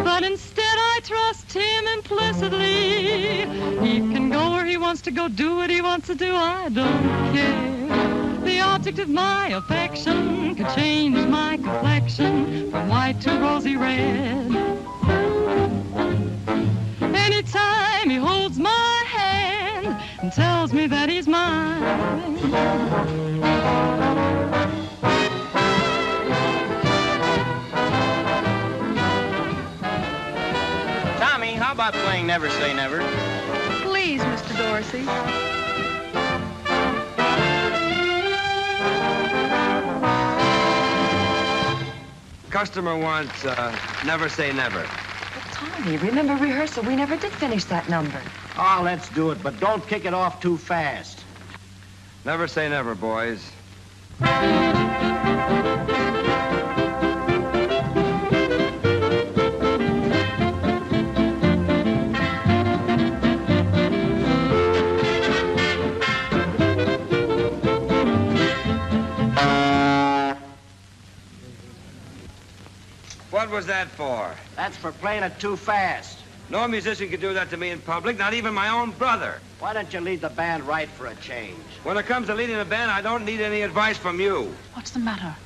But instead I trust him implicitly. He can go where he wants to go, do what he wants to do, I don't care. The object of my affection could change my complexion from white to rosy red. Anytime he holds my hand and tells me that he's mine. Tommy, how about playing Never Say Never? Please, Mr. Dorsey. Customer wants Never Say Never. But Tommy, remember rehearsal? We never did finish that number. Oh, let's do it, but don't kick it off too fast. Never say never, boys. What was that for? That's for playing it too fast. No musician can do that to me in public, not even my own brother. Why don't you lead the band right for a change? When it comes to leading a band, I don't need any advice from you. What's the matter?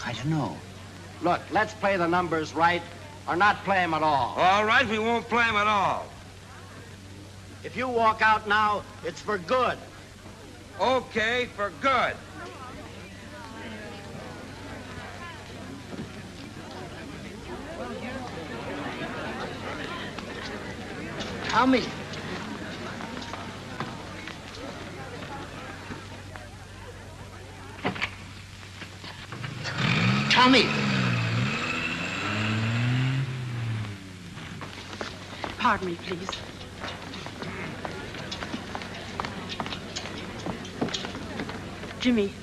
I don't know. Look, let's play the numbers right or not play them at all. All right, we won't play them at all. If you walk out now, it's for good. Okay, for good. Tommy. Tommy. Pardon me, please. Jimmy.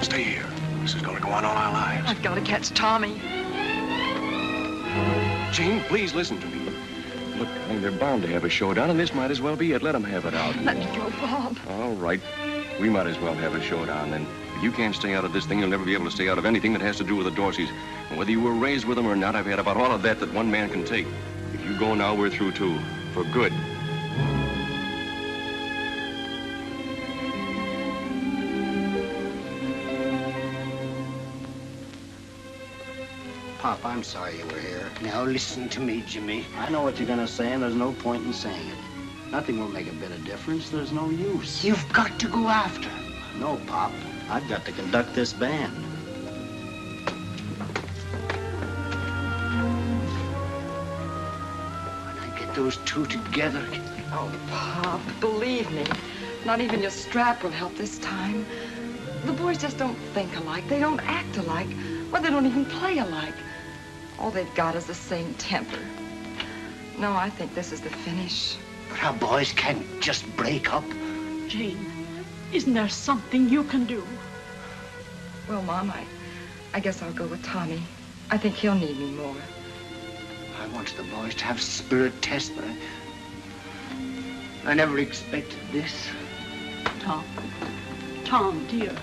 Stay here. This is going to go on all our lives. I've got to catch Tommy. Jane, please listen to me. Look, I think they're bound to have a showdown, and this might as well be it. Let them have it out. Let me go, Bob. All right. We might as well have a showdown, then. If you can't stay out of this thing, you'll never be able to stay out of anything that has to do with the Dorseys. And whether you were raised with them or not, I've had about all of that one man can take. If you go now, we're through, too. For good. Pop, I'm sorry you were here. Now listen to me, Jimmy. I know what you're going to say, and there's no point in saying it. Nothing will make a bit of difference. There's no use. You've got to go after him. No, Pop. I've got to conduct this band. When I get those two together... Oh, Pop, believe me, not even your strap will help this time. The boys just don't think alike. They don't act alike. Well, they don't even play alike. All they've got is the same temper. No, I think this is the finish. But our boys can't just break up. Jane, isn't there something you can do? Well, Mom, I guess I'll go with Tommy. I think he'll need me more. I wanted the boys to have spirit tests, but I never expected this. Tom, dear.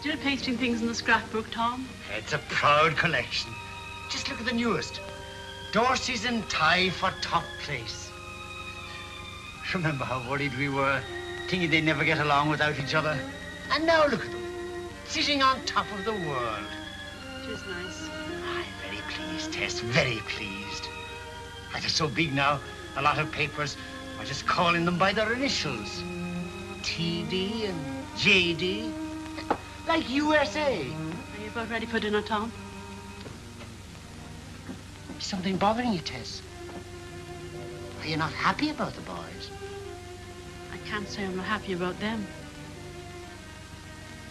Still pasting things in the scrapbook, Tom? It's a proud collection. Just look at the newest. Dorseys and tie for top place. Remember how worried we were, thinking they'd never get along without each other? And now look at them, sitting on top of the world. It is nice. I'm very pleased, Tess, very pleased. As they're so big now, a lot of papers are just calling them by their initials. TD and JD, like USA. Are you about ready for dinner, Tom? Is something bothering you, Tess? Are you not happy about the boys? I can't say I'm not happy about them.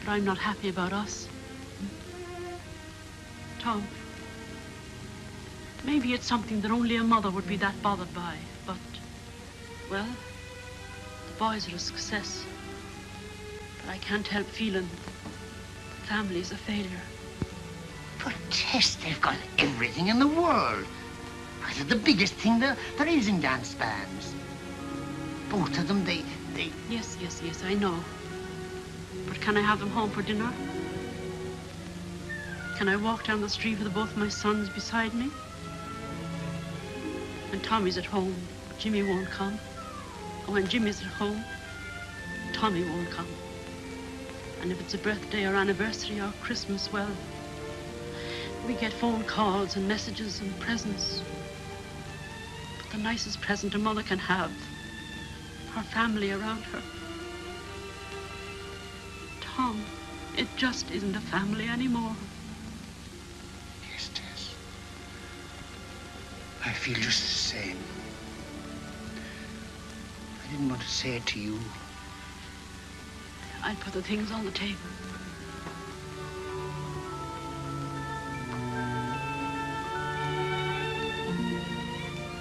But I'm not happy about us. Tom, maybe it's something that only a mother would be that bothered by, but, well, the boys are a success. But I can't help feeling the family's a failure. But Tess, they've got everything in the world. They're the biggest thing there is in dance bands. Both of them, they... Yes, I know. But can I have them home for dinner? Can I walk down the street with both my sons beside me? When Tommy's at home, Jimmy won't come. And when Jimmy's at home, Tommy won't come. And if it's a birthday or anniversary or Christmas, well, we get phone calls and messages and presents. But the nicest present a mother can have, her family around her. Tom, it just isn't a family anymore. Yes, Tess. I feel just the same. I didn't want to say it to you. I'll put the things on the table.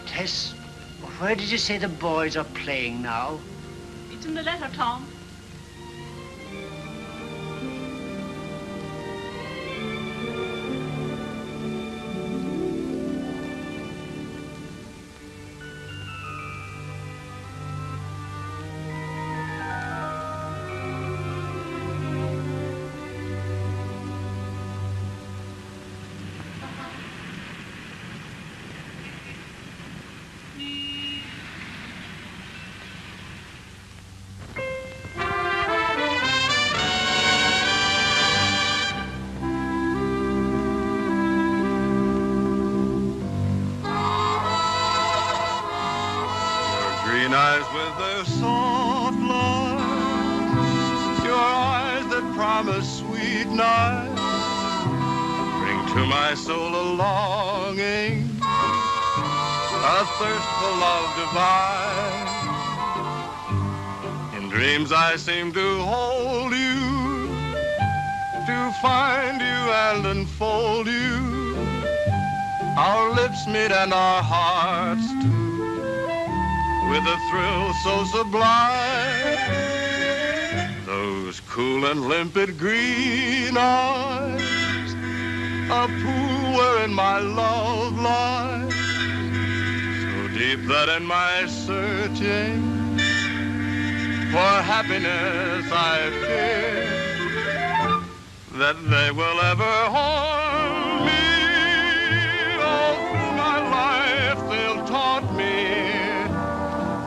Tess, where did you say the boys are playing now? It's in the letter, Tom. Eyes with their soft light, your eyes that promise sweet night, bring to my soul a longing, a thirst for love divine. In dreams I seem to hold you, to find you and enfold you. Our lips meet and our hearts too, with a thrill so sublime. Those cool and limpid green eyes, a pool wherein my love lies, so deep that in my searching for happiness I fear that they will ever harm me. All through my life they'll taunt me,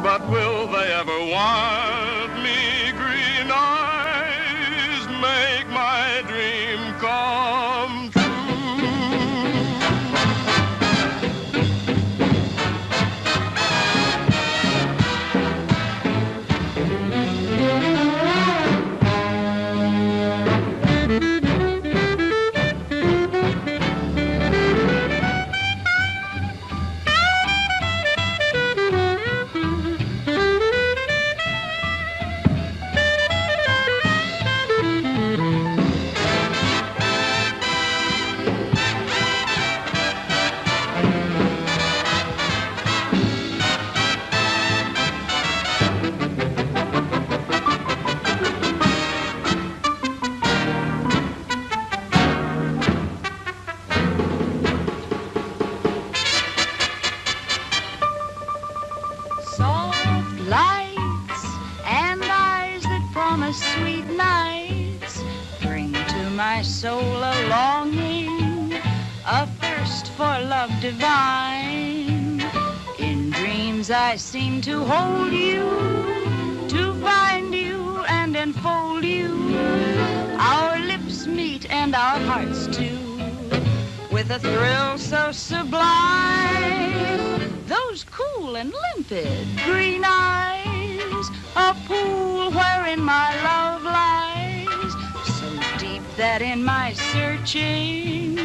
but will they ever want me? Green eyes make my dream come true. my soul a longing, a thirst for love divine. In dreams I seem to hold you, to find you and enfold you. Our lips meet and our hearts too, with a thrill so sublime. Those cool and limpid green eyes, a pool wherein my love lies, so deep that in my searching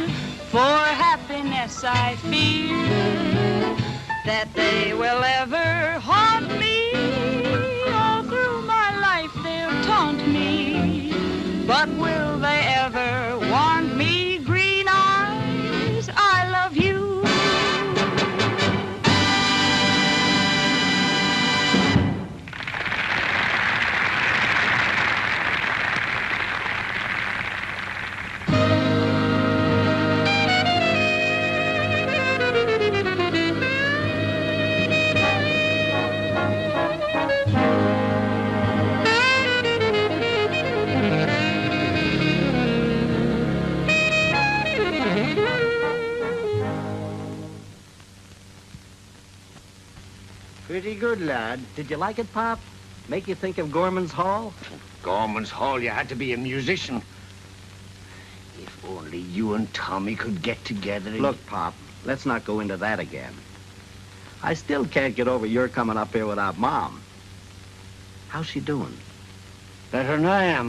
for happiness I fear that they will ever haunt me. All through my life they'll taunt me, but will they ever want me? Green eyes, I love you. Pretty good, lad. Did you like it, Pop? Make you think of Gorman's Hall? Gorman's Hall, you had to be a musician. If only you and Tommy could get together. Look, Pop, let's not go into that again. I still can't get over your coming up here without Mom. How's she doing? Better than I am.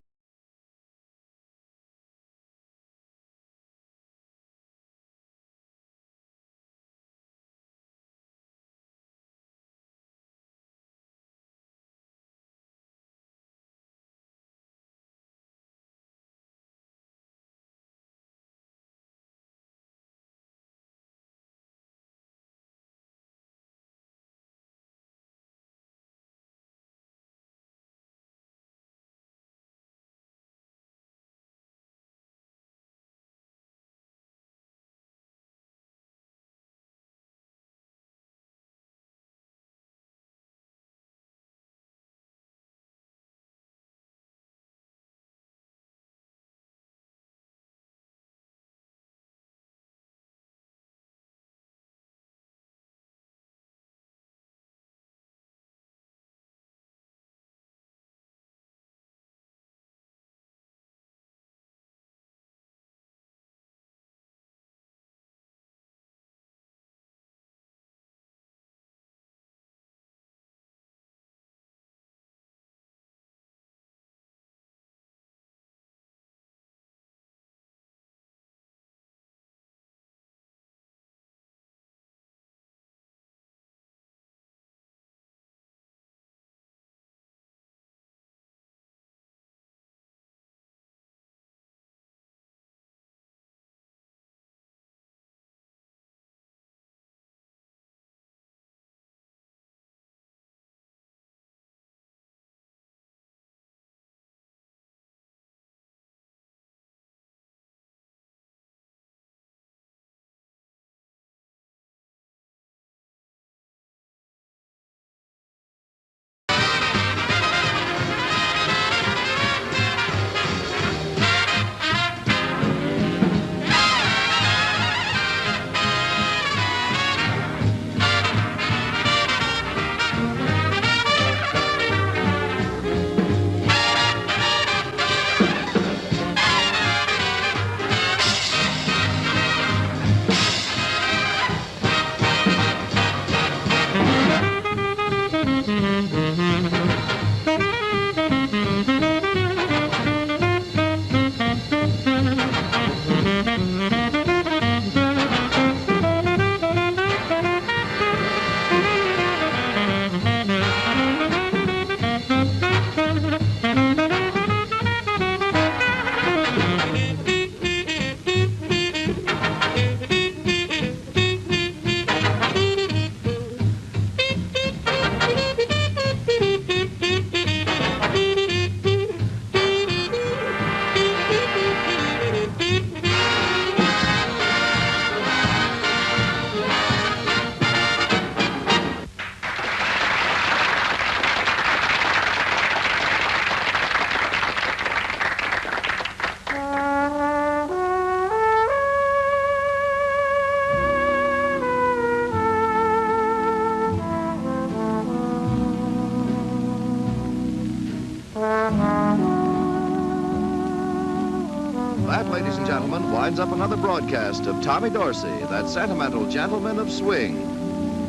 that, ladies and gentlemen, winds up another broadcast of Tommy Dorsey, that sentimental gentleman of swing.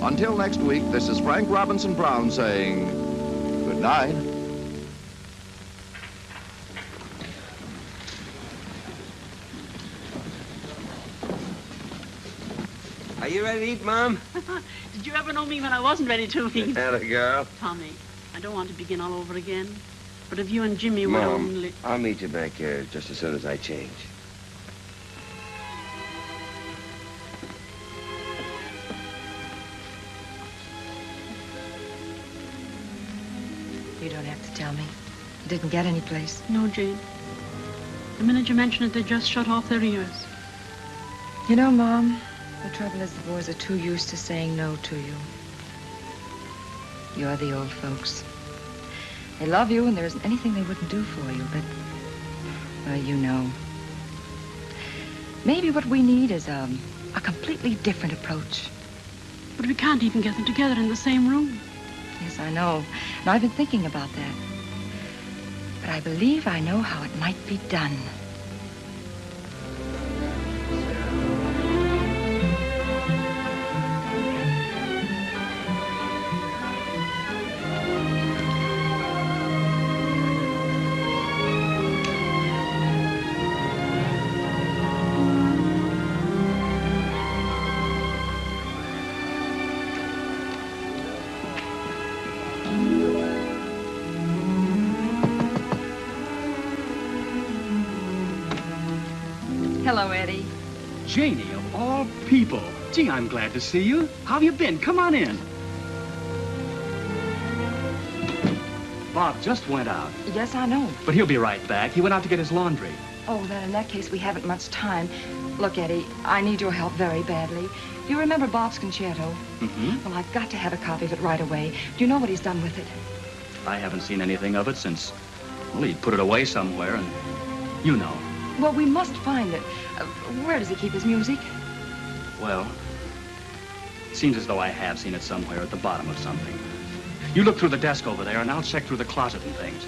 Until next week, this is Frank Robinson Brown saying good night. Are you ready to eat, Mom? Did you ever know me when I wasn't ready to eat? Atta girl. Tommy, I don't want to begin all over again. But if you and Jimmy would Mom, only... I'll meet you back here just as soon as I change. You don't have to tell me. You didn't get any place. No, Jane. The minute you mention it, they just shut off their ears. You know, Mom, the trouble is the boys are too used to saying no to you. You're the old folks. They love you, and there isn't anything they wouldn't do for you, but, well, you know. Maybe what we need is a completely different approach. But we can't even get them together in the same room. Yes, I know. And I've been thinking about that. But I believe I know how it might be done. Hello, Eddie. Janie, of all people. Gee, I'm glad to see you. How have you been? Come on in. Bob just went out. Yes, I know. But he'll be right back. He went out to get his laundry. Oh, then in that case, we haven't much time. Look, Eddie, I need your help very badly. Do you remember Bob's concerto? Mm-hmm. Well, I've got to have a copy of it right away. Do you know what he's done with it? I haven't seen anything of it since, well, he put it away somewhere, and you know. Well, we must find it. Where does he keep his music? Well, it seems as though I have seen it somewhere at the bottom of something. You look through the desk over there, and I'll check through the closet and things.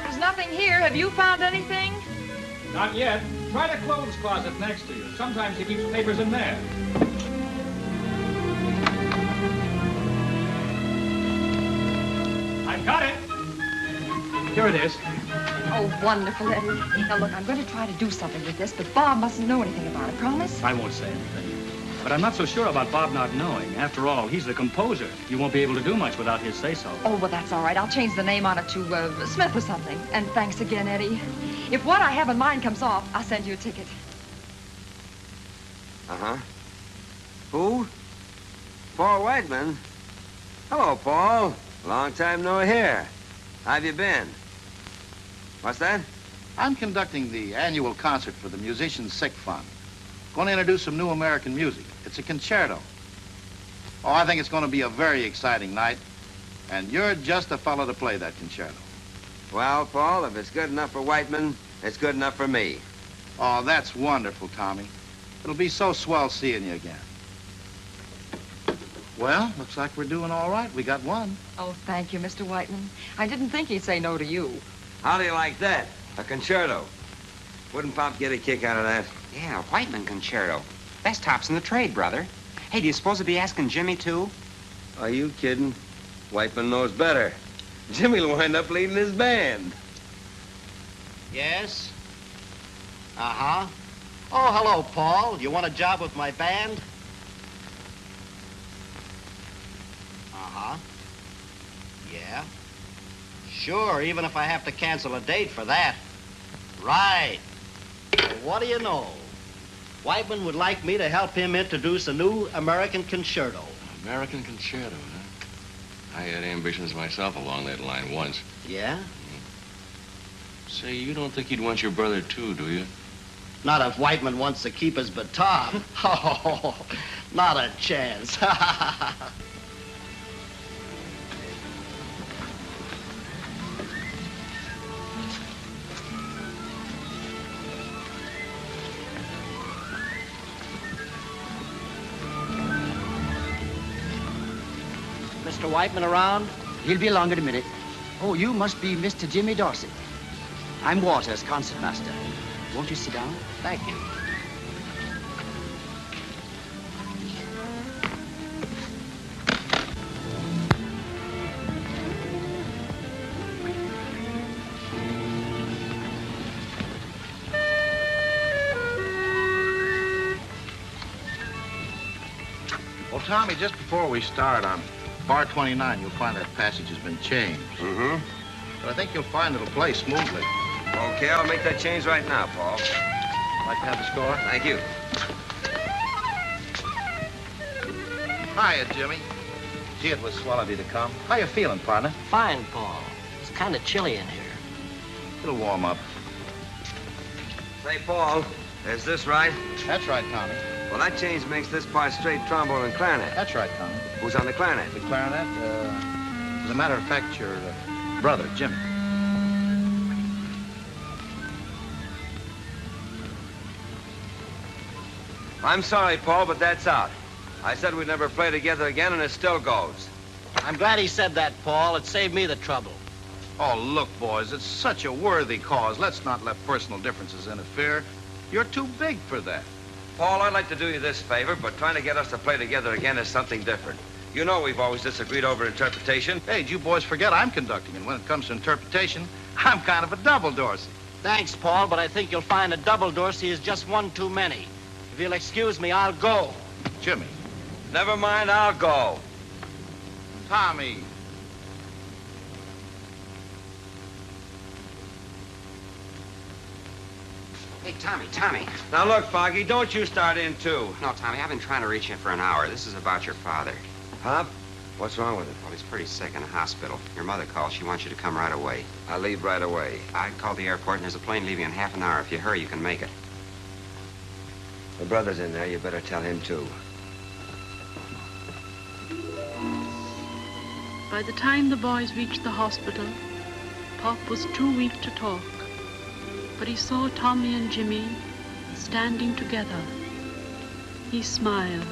There's nothing here. Have you found anything? Not yet. Try the clothes closet next to you. Sometimes he keeps papers in there. I've got it. Here it is. Oh, wonderful, Eddie. Now, look, I'm going to try to do something with this, but Bob mustn't know anything about it. Promise? I won't say anything. But I'm not so sure about Bob not knowing. After all, he's the composer. You won't be able to do much without his say-so. Oh, well, that's all right. I'll change the name on it to Smith or something. And thanks again, Eddie. If what I have in mind comes off, I'll send you a ticket. Uh-huh. Who? Paul Whiteman. Hello, Paul. Long time no hear. How've you been? What's that? I'm conducting the annual concert for the Musicians' Sick Fund. Going to introduce some new American music. It's a concerto. Oh, I think it's going to be a very exciting night. And you're just the fellow to play that concerto. Well, Paul, if it's good enough for Whiteman, it's good enough for me. Oh, that's wonderful, Tommy. It'll be so swell seeing you again. Well, looks like we're doing all right. We got one. Oh, thank you, Mr. Whiteman. I didn't think he'd say no to you. How do you like that? A concerto. Wouldn't Pop get a kick out of that? Yeah, Whiteman concerto. Best tops in the trade, brother. Hey, do you suppose he'll be asking Jimmy, too? Are you kidding? Whiteman knows better. Jimmy'll wind up leading his band. Yes? Uh-huh. Oh, hello, Paul. You want a job with my band? Uh-huh. Yeah. Sure, even if I have to cancel a date for that. Right. Well, what do you know? Whiteman would like me to help him introduce a new American concerto. American concerto, huh? I had ambitions myself along that line once. Yeah? Say, you don't think he'd want your brother, too, do you? Not if Whiteman wants to keep his baton. Oh, not a chance. Mr. Whiteman around? He'll be along in a minute. Oh, you must be Mr. Jimmy Dorsey. I'm Waters, concertmaster. Won't you sit down? Thank you. Well, Tommy, just before we start on bar 29, you'll find that passage has been changed. Mm-hmm. But I think you'll find it'll play smoothly. Okay, I'll make that change right now, Paul. Like to have the score? Thank you. Hiya, Jimmy. Gee, it was swell of you to come. How you feeling, partner? Fine, Paul. It's kind of chilly in here. It'll warm up. Say, Paul, is this right? That's right, Tommy. Well, that change makes this part straight trombone and clarinet. That's right, Tommy. Who's on the clarinet? The clarinet? As a matter of fact, your brother, Jimmy. I'm sorry, Paul, but that's out. I said we'd never play together again, and it still goes. I'm glad he said that, Paul. It saved me the trouble. Oh, look, boys, it's such a worthy cause. Let's not let personal differences interfere. You're too big for that. Paul, I'd like to do you this favor, but trying to get us to play together again is something different. You know we've always disagreed over interpretation. Hey, you boys forget I'm conducting, and when it comes to interpretation, I'm kind of a double Dorsey. Thanks, Paul, but I think you'll find a double Dorsey is just one too many. If you'll excuse me, I'll go. Jimmy. Never mind, I'll go. Tommy. Hey, Tommy. Now, look, Foggy, don't you start in, too. No, Tommy, I've been trying to reach you for an hour. This is about your father. Pop? What's wrong with him? Well, he's pretty sick in a hospital. Your mother called. She wants you to come right away. I'll leave right away. I called the airport, and there's a plane leaving in half an hour. If you hurry, you can make it. The brother's in there. You better tell him, too. By the time the boys reached the hospital, Pop was too weak to talk. But he saw Tommy and Jimmy standing together. He smiled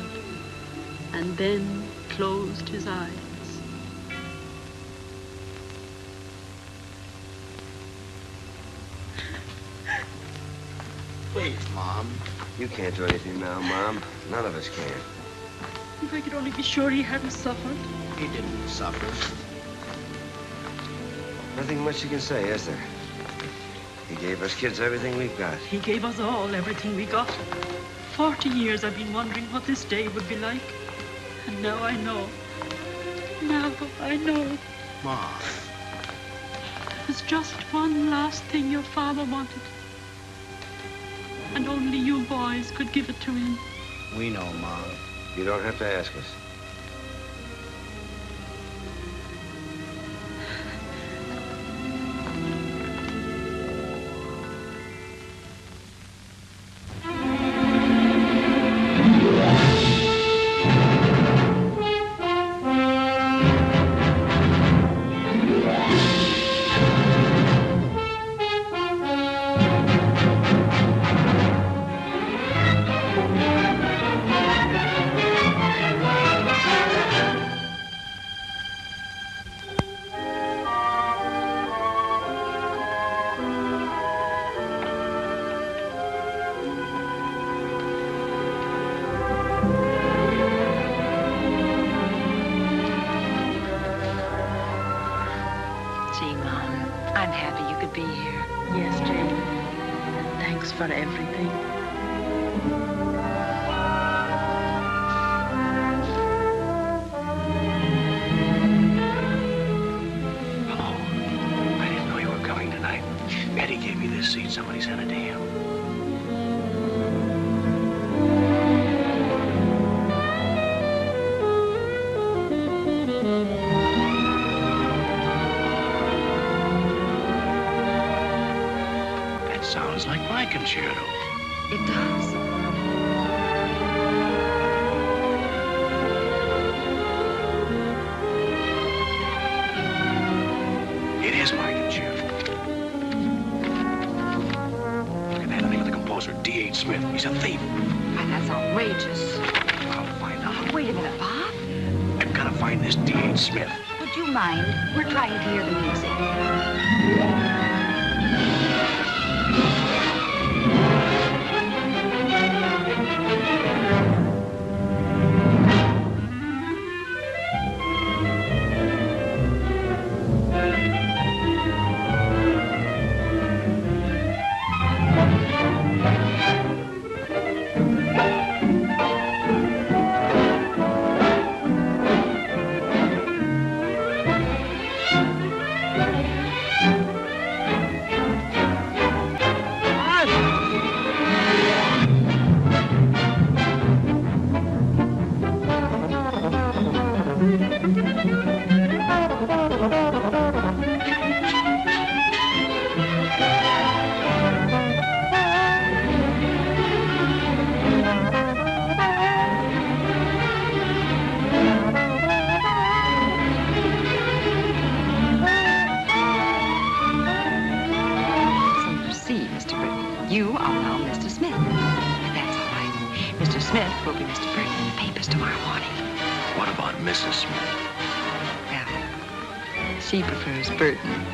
and then closed his eyes. Please, Mom. You can't do anything now, Mom. None of us can. If I could only be sure he hadn't suffered. He didn't suffer. Nothing much you can say, is there? He gave us kids everything we've got. He gave us all everything we got. 40 years I've been wondering what this day would be like. And now I know. Now I know. Mom. There's just one last thing your father wanted. And only you boys could give it to him. We know, Mom. You don't have to ask us. For everything. Hello. I didn't know you were coming tonight. Eddie gave me this seat. Somebody sent it to him. Sounds like my concerto. It does. It is my concerto. Look at that. The name of the composer, D.H. Smith. He's a thief. Why, that's outrageous. I'll find out. Wait a minute, Bob. I've got to find find this D.H. Smith. Would you mind? We're trying to hear the music. You are now Mr. Smith. But that's all right. Mr. Smith will be Mr. Burton in the papers tomorrow morning. What about Mrs. Smith? Well, she prefers Burton.